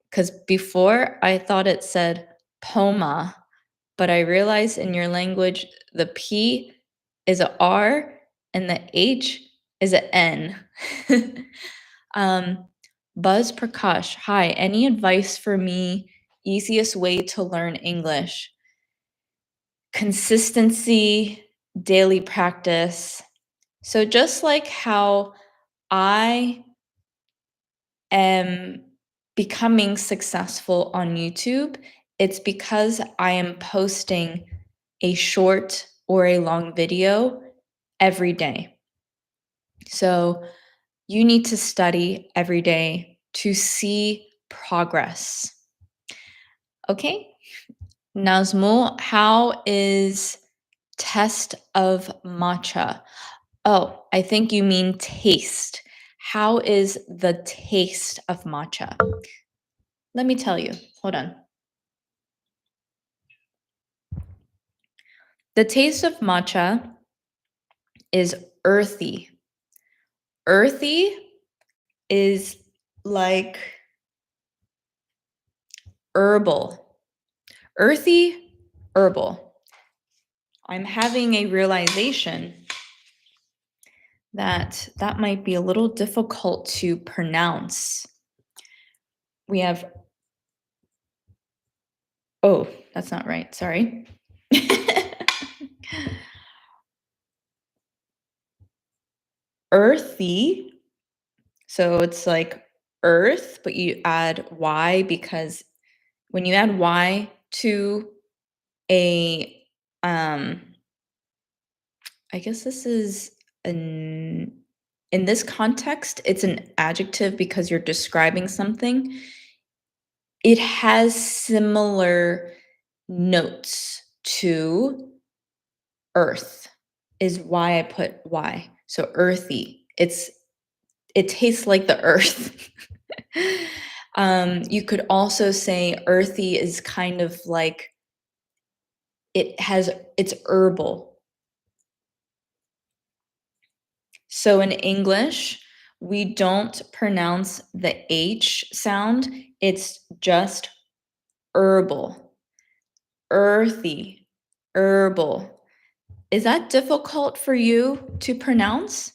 A: because before I thought it said Poma, but I realized in your language the P is a R and the H is a N. Buzz Prakash, hi, any advice for me? Easiest way to learn English? Consistency, daily practice. So just like how I am becoming successful on YouTube, it's because I am posting a short or a long video every day. So you need to study every day to see progress. Okay? Nazmul, how is test of matcha? Oh, I think you mean taste. How is the taste of matcha? Let me tell you. Hold on. The taste of matcha is earthy. Earthy is like herbal. Earthy, herbal. I'm having a realization that that might be a little difficult to pronounce. We have, oh, that's not right. Sorry. Earthy. So it's like earth, but you add y because when you add y to a um I guess this is an in this context, it's an adjective because you're describing something. It has similar notes to earth is why I put y. So earthy. It tastes like the earth. You could also say earthy is kind of like it's herbal. So in English, we don't pronounce the H sound. It's just herbal, earthy, herbal. Is that difficult for you to pronounce?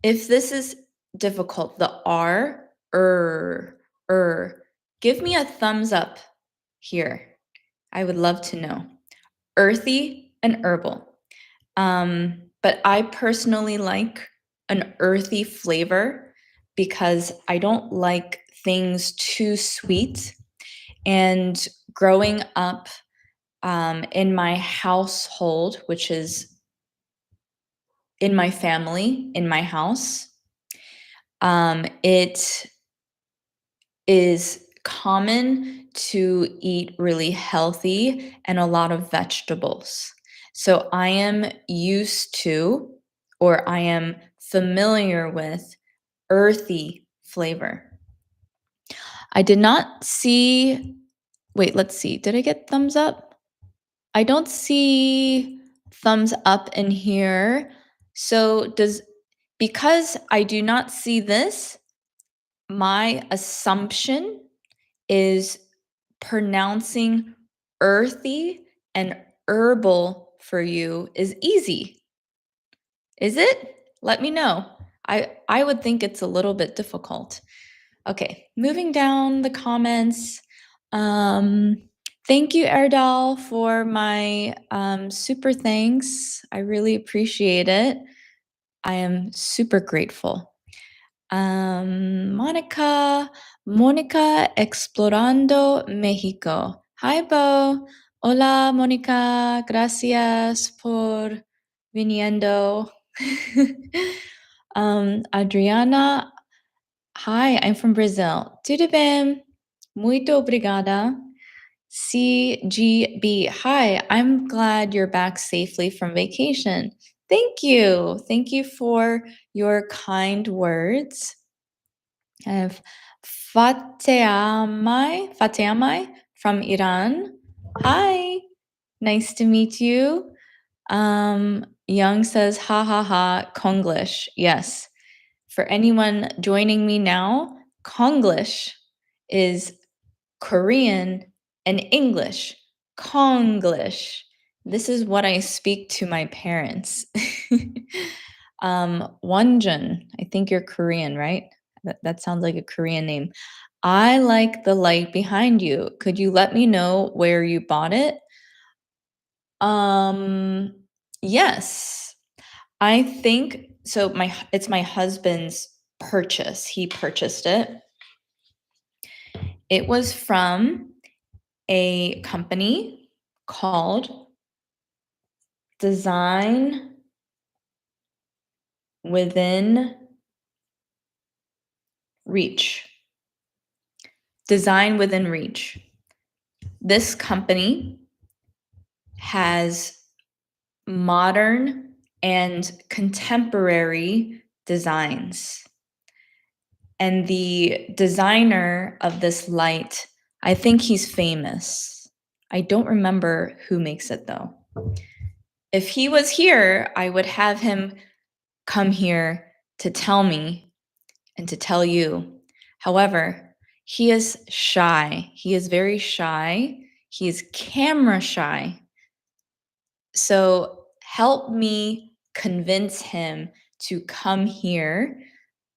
A: If this is difficult, the R, give me a thumbs up here. I would love to know. Earthy and herbal. But I personally like an earthy flavor because I don't like things too sweet. And growing up in my household, which is in my family, in my house, it is common to eat really healthy and a lot of vegetables. So I am used to, or I am familiar with earthy flavor. I did not see, wait, let's see. Did I get thumbs up? I don't see thumbs up in here. So because I do not see this, my assumption is pronouncing earthy and herbal for you is easy. Is it? Let me know. I would think it's a little bit difficult. Okay, moving down the comments. Um, Thank you, Erdal, for my super thanks. I really appreciate it. I am super grateful. Mónica Explorando México. Hi, Bo. Hola, Mónica. Gracias por viniendo. Adriana. Hi, I'm from Brazil. Tudo bem? Muito obrigada. CGB. Hi, I'm glad you're back safely from vacation. Thank you. Thank you for your kind words. I have Fateamai from Iran. Hi, nice to meet you. Young says, ha ha ha, Konglish. Yes. For anyone joining me now, Konglish is Korean and English. Konglish. This is what I speak to my parents. Wonjun, I think you're Korean, right? That sounds like a Korean name. I like the light behind you. Could you let me know where you bought it? Yes. I think so it's my husband's purchase. He purchased it. It was from a company called Design Within Reach. Design Within Reach. This company has modern and contemporary designs. And the designer of this light, I think he's famous. I don't remember who makes it though. If he was here, I would have him come here to tell me and to tell you. However, he is shy. He is very shy. He is camera shy. So help me convince him to come here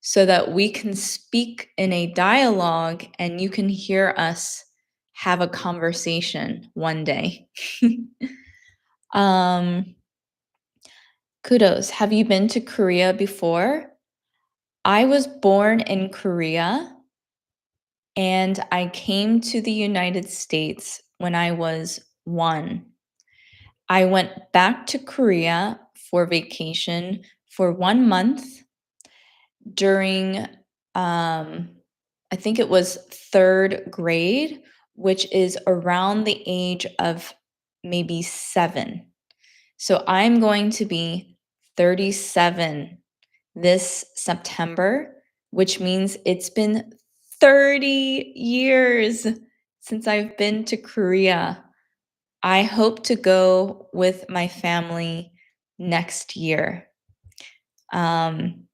A: so that we can speak in a dialogue and you can hear us have a conversation one day. Kudos. Have you been to Korea before? I was born in Korea, and I came to the United States when I was 1. I went back to Korea for vacation for 1 month during, I think it was 3rd grade, which is around the age of maybe 7. So I'm going to be 37 this September, which means it's been 30 years since I've been to Korea. I hope to go with my family next year. And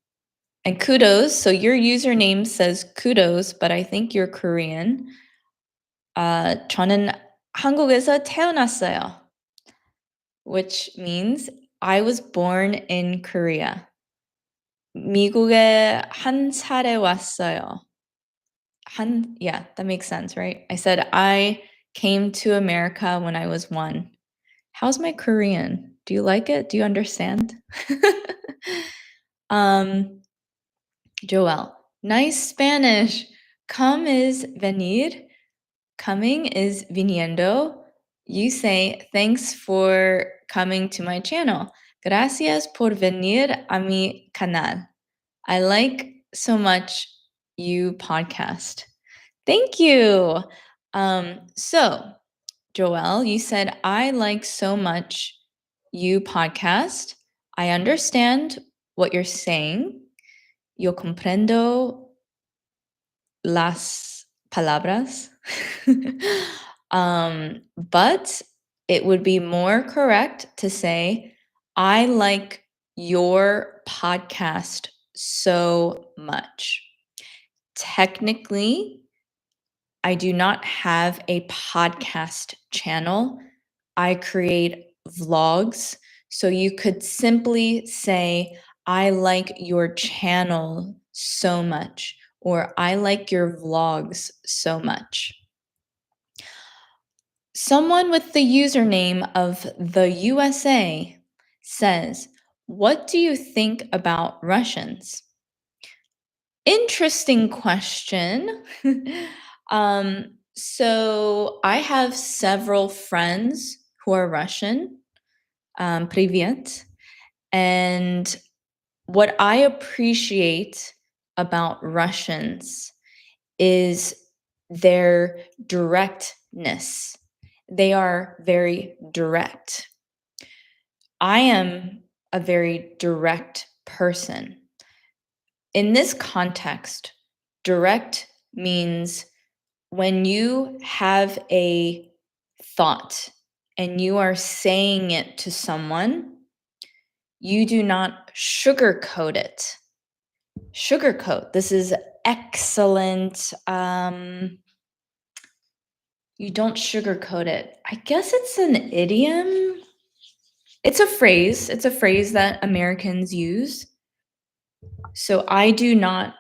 A: kudos. So your username says kudos, but I think you're Korean. 저는 한국에서 태어났어요, which means I was born in Korea. 미국에 한 살에 왔어요. Yeah, that makes sense, right? I said I came to America when I was 1. How's my Korean? Do you like it? Do you understand? um, Joel, nice Spanish. Come is venir. Coming is viniendo. You say thanks for coming to my channel. Gracias por venir a mi canal. I like so much you podcast. Thank you. So, Joelle, you said, I like so much you podcast. I understand what you're saying. Yo comprendo las palabras. But it would be more correct to say, I like your podcast so much. Technically, I do not have a podcast channel. I create vlogs. So you could simply say, I like your channel so much, or I like your vlogs so much. Someone with the username of the USA says, what do you think about Russians? Interesting question. So I have several friends who are Russian. Привет. And what I appreciate about Russians is their directness. They are very direct. I am a very direct person. In this context, direct means when you have a thought and you are saying it to someone, you do not sugarcoat it. Sugarcoat, this is excellent. You don't sugarcoat it. I guess it's an idiom. It's a phrase. It's a phrase that Americans use. So I do not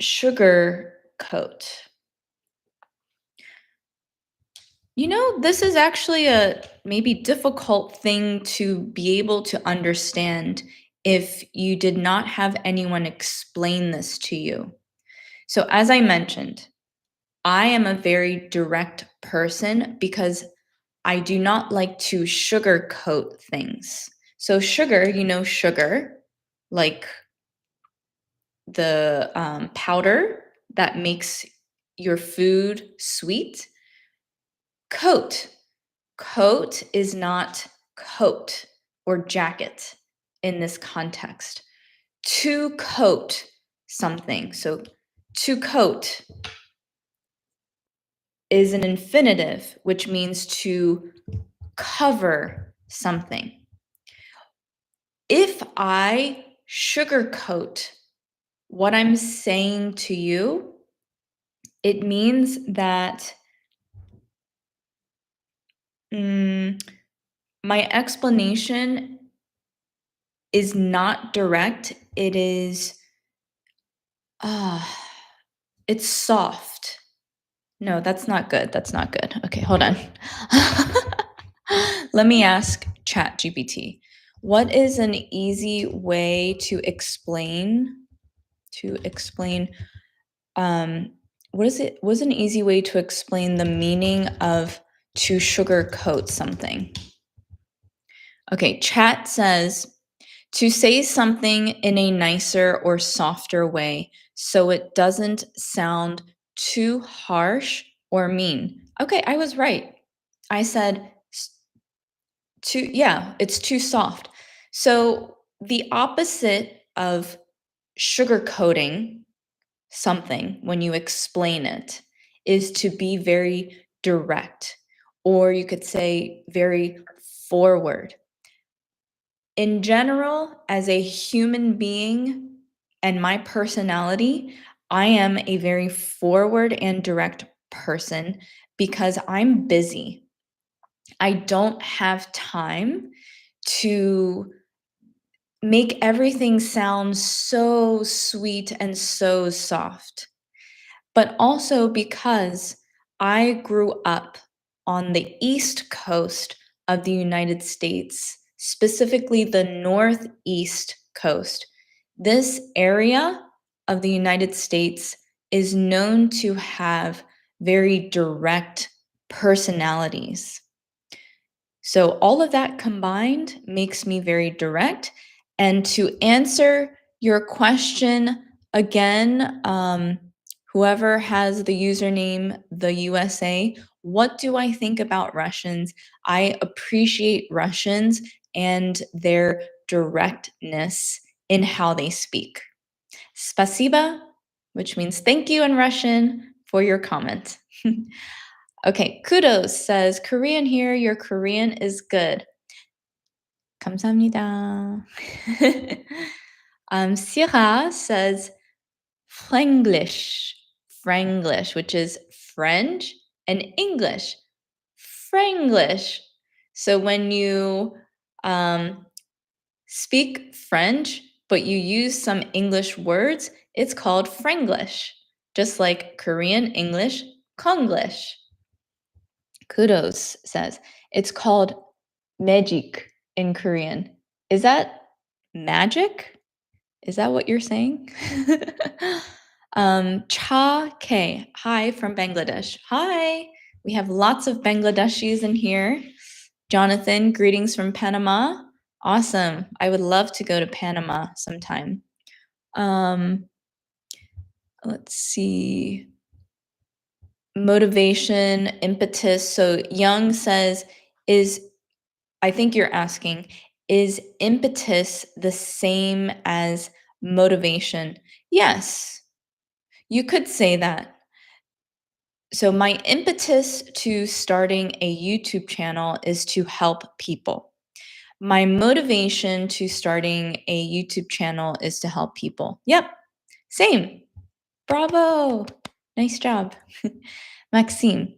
A: sugarcoat. You know, this is actually a maybe difficult thing to be able to understand if you did not have anyone explain this to you. So as I mentioned, I am a very direct person because I do not like to sugarcoat things. So sugar, you know, sugar, like the powder that makes your food sweet. Coat. Coat is not coat or jacket in this context. To coat something. So to coat is an infinitive, which means to cover something. If I sugarcoat what I'm saying to you, it means that my explanation is not direct. It is, it's soft. No, that's not good. That's not good. Okay, hold on. Let me ask ChatGPT. What is an easy way to explain um, what's an easy way to explain the meaning of to sugarcoat something? Okay, chat says to say something in a nicer or softer way so it doesn't sound too harsh or mean. Okay, I was right. I said too, yeah, it's too soft. So the opposite of sugarcoating something when you explain it is to be very direct, or you could say very forward. In general, as a human being and my personality, I am a very forward and direct person because I'm busy. I don't have time to make everything sound so sweet and so soft. But also because I grew up on the East Coast of the United States, specifically the Northeast Coast. This area of the United States is known to have very direct personalities. So all of that combined makes me very direct. And to answer your question again, whoever has the username the USA, what do I think about Russians? I appreciate Russians and their directness in how they speak. Spasiba, which means thank you in Russian, for your comment. Okay, Kudos says, Korean here, your Korean is good. 감사합니다. Syrah says, Franglish, Franglish, which is French and English. Franglish. So when you speak French, but you use some English words, it's called Franglish, just like Korean English, Konglish. Kudos says, it's called magic in Korean. Is that magic? Is that what you're saying? Cha K, hi from Bangladesh. Hi, we have lots of Bangladeshis in here. Jonathan, greetings from Panama. Awesome. I would love to go to Panama sometime. Let's see. Motivation, impetus. So Young says, I think you're asking, is impetus the same as motivation? Yes, you could say that. So my impetus to starting a YouTube channel is to help people. My motivation to starting a YouTube channel is to help people. Yep, same. Bravo. Nice job. Maxime,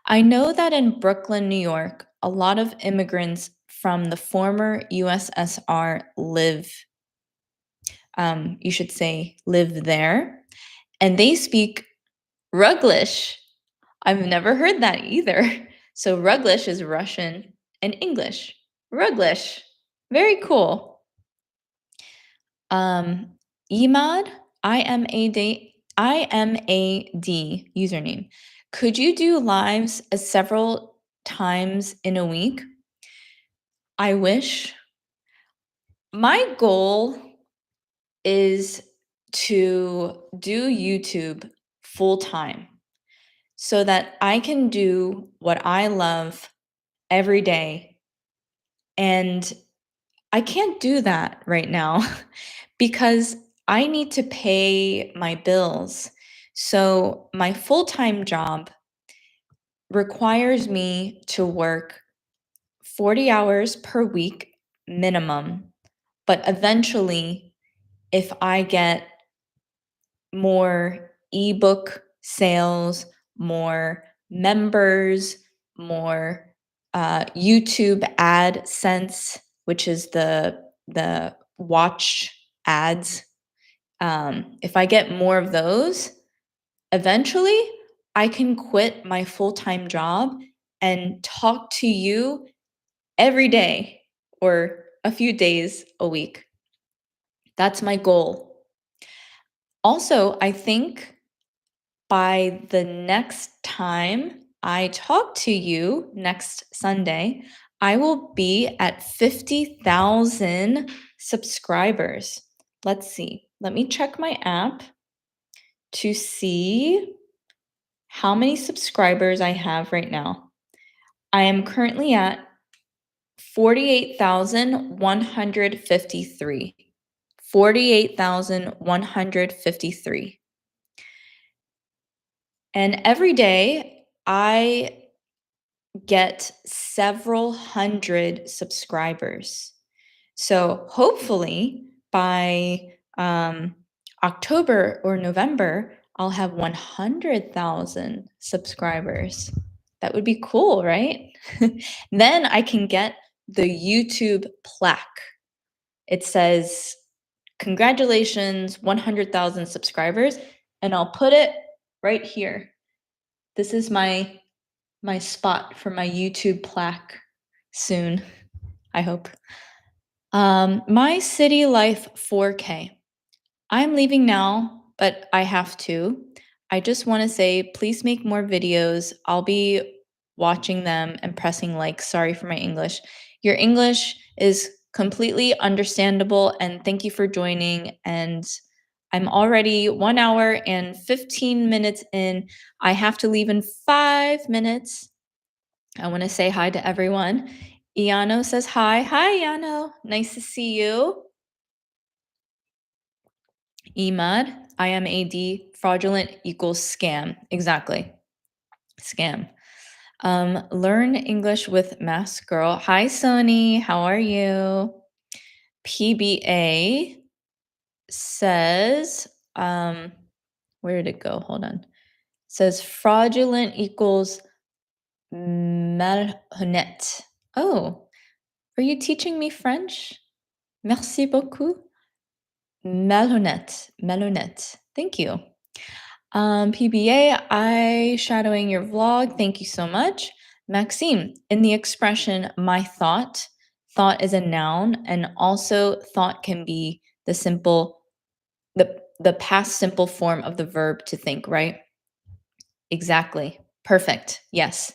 A: I know that in Brooklyn, New York, a lot of immigrants from the former USSR live, you should say, live there, and they speak Ruglish. I've never heard that either. So Ruglish is Russian and English. Ruglish. Very cool. Imad, IMAD username. Could you do lives several times in a week? I wish. My goal is to do YouTube full time so that I can do what I love every day. And I can't do that right now because I need to pay my bills. So my full-time job requires me to work 40 hours per week minimum. But eventually, if I get more ebook sales, more members, more YouTube AdSense, which is the watch ads. If I get more of those, eventually I can quit my full-time job and talk to you every day or a few days a week. That's my goal. Also, I think by the next time I talk to you next Sunday, I will be at 50,000 subscribers. Let's see. Let me check my app to see how many subscribers I have right now. I am currently at 48,153. 48,153. And every day I get several hundred subscribers. So hopefully by October or November, I'll have 100,000 subscribers. That would be cool, right? Then I can get the YouTube plaque. It says, congratulations, 100,000 subscribers, and I'll put it right here. This is my spot for my YouTube plaque soon, I hope. My city life 4K. I'm leaving now, but I have to. I just want to say, please make more videos. I'll be watching them and pressing like. Sorry for my English. Your English is completely understandable, and thank you for joining. And I'm already 1 hour and 15 minutes in. I have to leave in 5 minutes. I want to say hi to everyone. Iano says hi. Hi, Iano. Nice to see you. Emad, IMAD, fraudulent equals scam. Exactly. Scam. Learn English with Mask Girl. Hi, Sony. How are you? PBA says, where did it go? Hold on. Says fraudulent equals malhonnête. Oh, are you teaching me French? Merci beaucoup. Malhonnête. Malhonnête. Thank you. PBA, I shadowing your vlog. Thank you so much. Maxime, in the expression my thought, thought is a noun, and also thought can be the simple, the past simple form of the verb to think, right? Exactly. Perfect. Yes.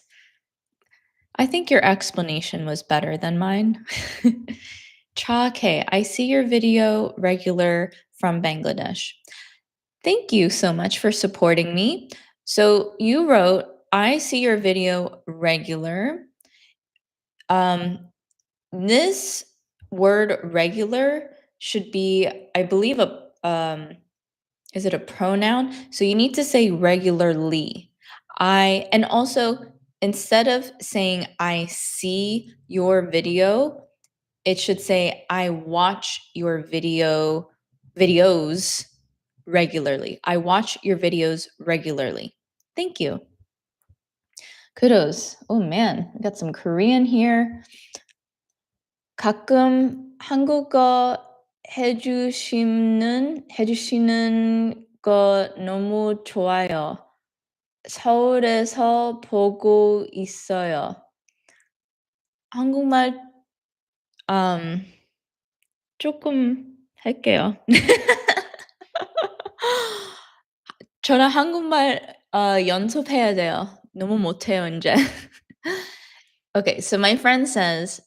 A: I think your explanation was better than mine. Cha K, I see your video regular from Bangladesh. Thank you so much for supporting me. So you wrote, I see your video regular. This word regular should be, I believe, is it a pronoun? So you need to say regularly. And also instead of saying I see your video, it should say I watch your videos regularly. I watch your videos regularly. Thank you. Kudos. Oh man, I got some Korean here. 가끔 한국어 해주시는 거 너무 좋아요. 서울에서 보고 있어요. 한국말 조금 할게요. 저랑 한국말 연습해야 돼요. 너무 못해요, 이제. Okay, so my friend says,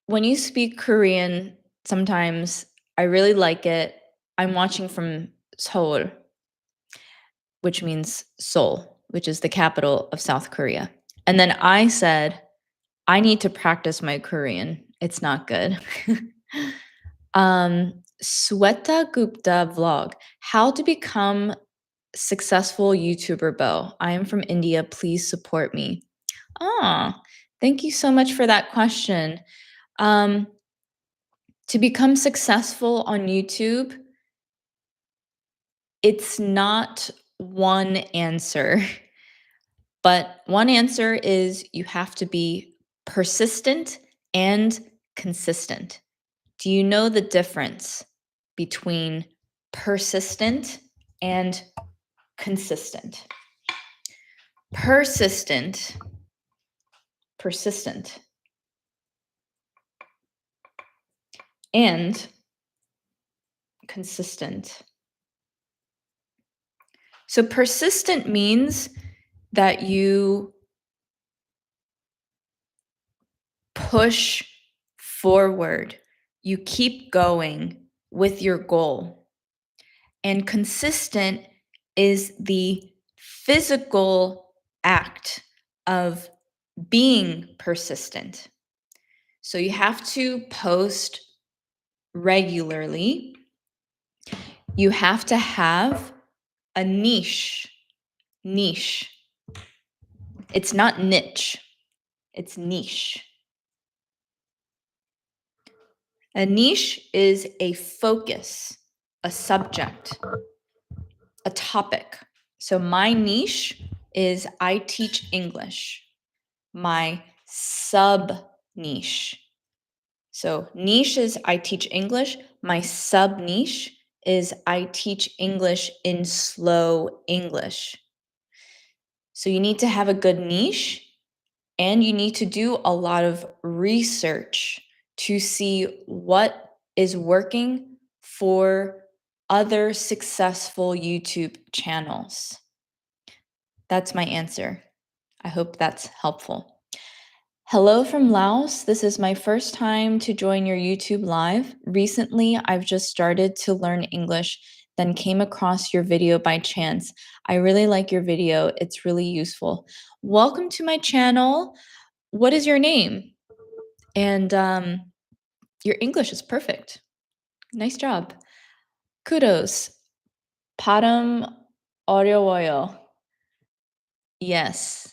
A: when you speak Korean, sometimes I really like it. I'm watching from Seoul, which means Seoul, which is the capital of South Korea. And then I said, I need to practice my Korean. It's not good. Sweta Gupta vlog, how to become successful YouTuber Bo. I am from India. Please support me. Ah, thank you so much for that question. To become successful on YouTube, it's not one answer, but one answer is you have to be persistent and consistent. Do you know the difference between persistent and consistent? Persistent, and consistent. So persistent means that you push forward. You keep going with your goal. And consistent is the physical act of being persistent. So you have to post regularly. You have to have a niche. Niche. It's not niche, it's niche. A niche is a focus, a subject, a topic. So my niche is I teach English. My sub niche. So niche is I teach English. My sub niche is I teach English in slow English. So you need to have a good niche and you need to do a lot of research to see what is working for other successful YouTube channels. That's my answer. I hope that's helpful. Hello from Laos. This is my first time to join your YouTube live. Recently, I've just started to learn English, then came across your video by chance. I really like your video. It's really useful. Welcome to my channel. What is your name? And your English is perfect. Nice job. Kudos. Padam 어려워요. Yes.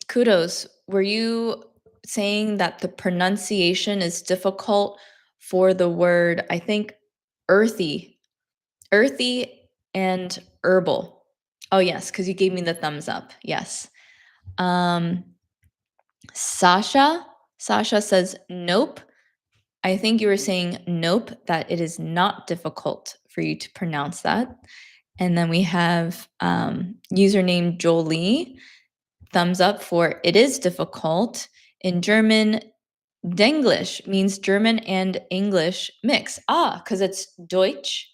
A: Kudos. Were you saying that the pronunciation is difficult for the word, I think, earthy? Earthy and herbal. Oh, yes, because you gave me the thumbs up. Yes. Um, Sasha. Sasha says, nope. I think you were saying nope, that it is not difficult for you to pronounce that. And then we have username Jolie. Thumbs up for it is difficult. In German, Denglish means German and English mix. Because it's Deutsch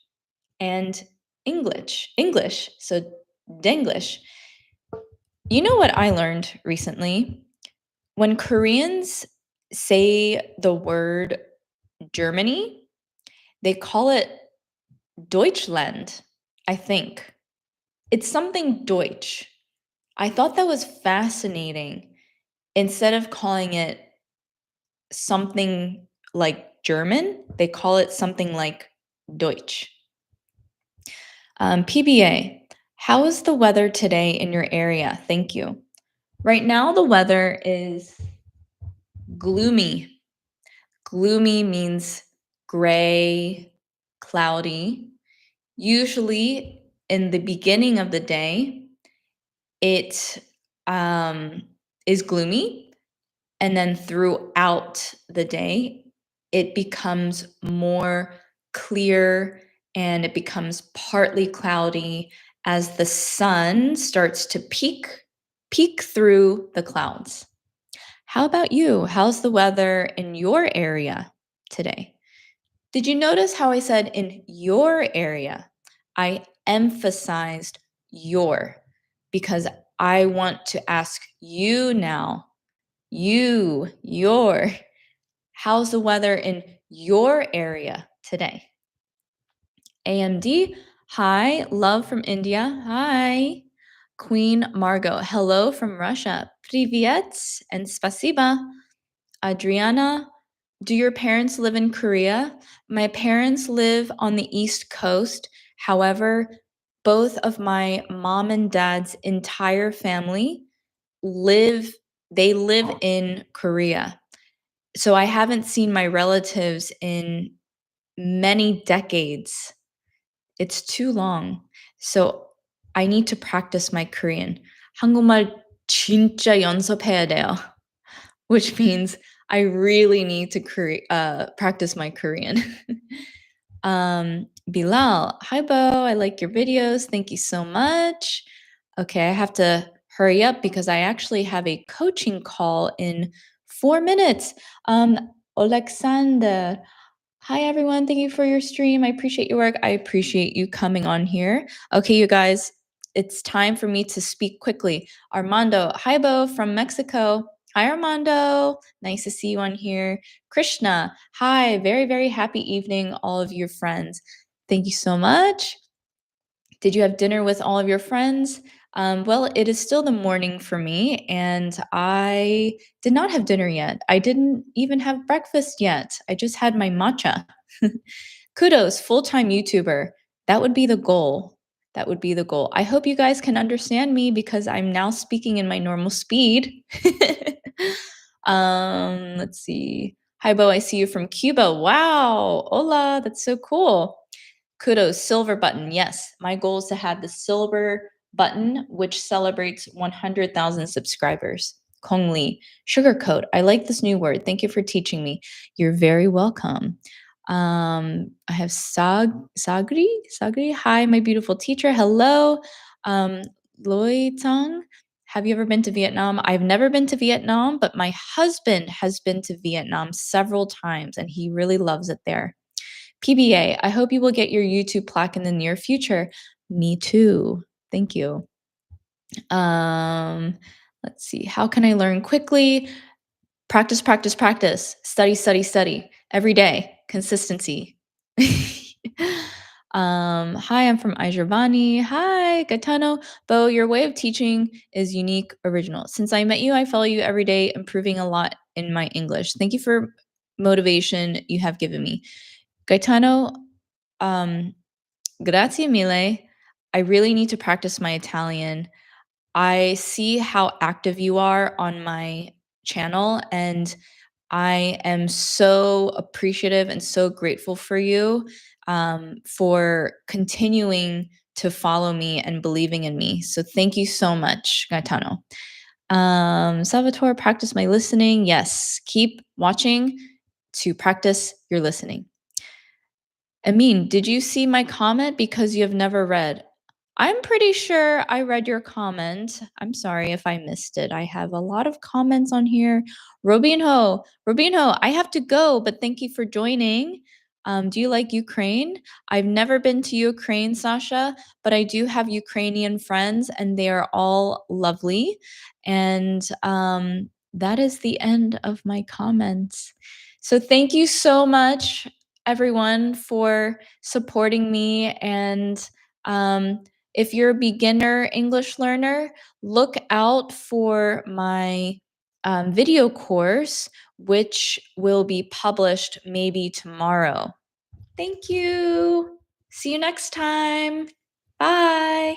A: and English. English. So Denglish. You know what I learned recently? When Koreans say the word Germany, they call it Deutschland, I think. It's something Deutsch. I thought that was fascinating. Instead of calling it something like German, they call it something like Deutsch. PBA, how is the weather today in your area? Thank you. Right now, the weather is gloomy. Gloomy means gray, cloudy. Usually, in the beginning of the day, it is gloomy. And then throughout the day, it becomes more clear and it becomes partly cloudy as the sun starts to peek through the clouds. How about you? How's the weather in your area today? Did you notice how I said in your area? I emphasized your because I want to ask you now. Your. How's the weather in your area today? AMD, hi. Love from India, hi. Queen Margot, hello from Russia. Привет and spasiba. Adriana, do your parents live in Korea? My parents live on the East Coast. However, both of my mom and dad's entire family live in Korea. So I haven't seen my relatives in many decades. It's too long. So I need to practice my Korean. 한국말 진짜 연습해야 돼요. Which means I really need to practice my Korean. Bilal, hi Bo, I like your videos. Thank you so much. Okay, I have to hurry up because I actually have a coaching call in 4 minutes. Alexander, hi everyone. Thank you for your stream. I appreciate your work. I appreciate you coming on here. Okay, you guys, it's time for me to speak quickly. Armando, hi Bo from Mexico. Hi Armando, nice to see you on here. Krishna, hi, very, very happy evening, all of your friends. Thank you so much. Did you have dinner with all of your friends? Well, it is still the morning for me, and I did not have dinner yet. I didn't even have breakfast yet. I just had my matcha. Kudos, full-time YouTuber. That would be the goal. That would be the goal. I hope you guys can understand me because I'm now speaking in my normal speed. Let's see. Hi, Bo, I see you from Cuba. Wow. Hola, that's so cool. Kudos, silver button. Yes, my goal is to have the silver button, which celebrates 100,000 subscribers. Kong Li, sugarcoat. I like this new word. Thank you for teaching me. You're very welcome. I have Sagri. Hi, my beautiful teacher. Hello. Loi Tang. Have you ever been to Vietnam? I've never been to Vietnam, but my husband has been to Vietnam several times and he really loves it there. PBA, I hope you will get your YouTube plaque in the near future. Me too. Thank you. Let's see. How can I learn quickly? Practice, practice, practice. Study, study, study. Every day. Consistency. Hi, I'm from Ijervani. Hi, Gaetano. Bo, your way of teaching is unique, original. Since I met you, I follow you every day, improving a lot in my English. Thank you for motivation you have given me. Gaetano, grazie mille. I really need to practice my Italian. I see how active you are on my channel, and I am so appreciative and so grateful for you for continuing to follow me and believing in me. So thank you so much, Gaetano. Salvatore, practice my listening. Yes, keep watching to practice your listening. Amin, did you see my comment because you have never read? I'm pretty sure I read your comment. I'm sorry if I missed it. I have a lot of comments on here. Robinho, I have to go, but thank you for joining. Do you like Ukraine? I've never been to Ukraine, Sasha, but I do have Ukrainian friends and they are all lovely. And that is the end of my comments. So thank you so much, everyone, for supporting me. And if you're a beginner English learner, look out for my video course, which will be published maybe tomorrow. Thank you. See you next time. Bye.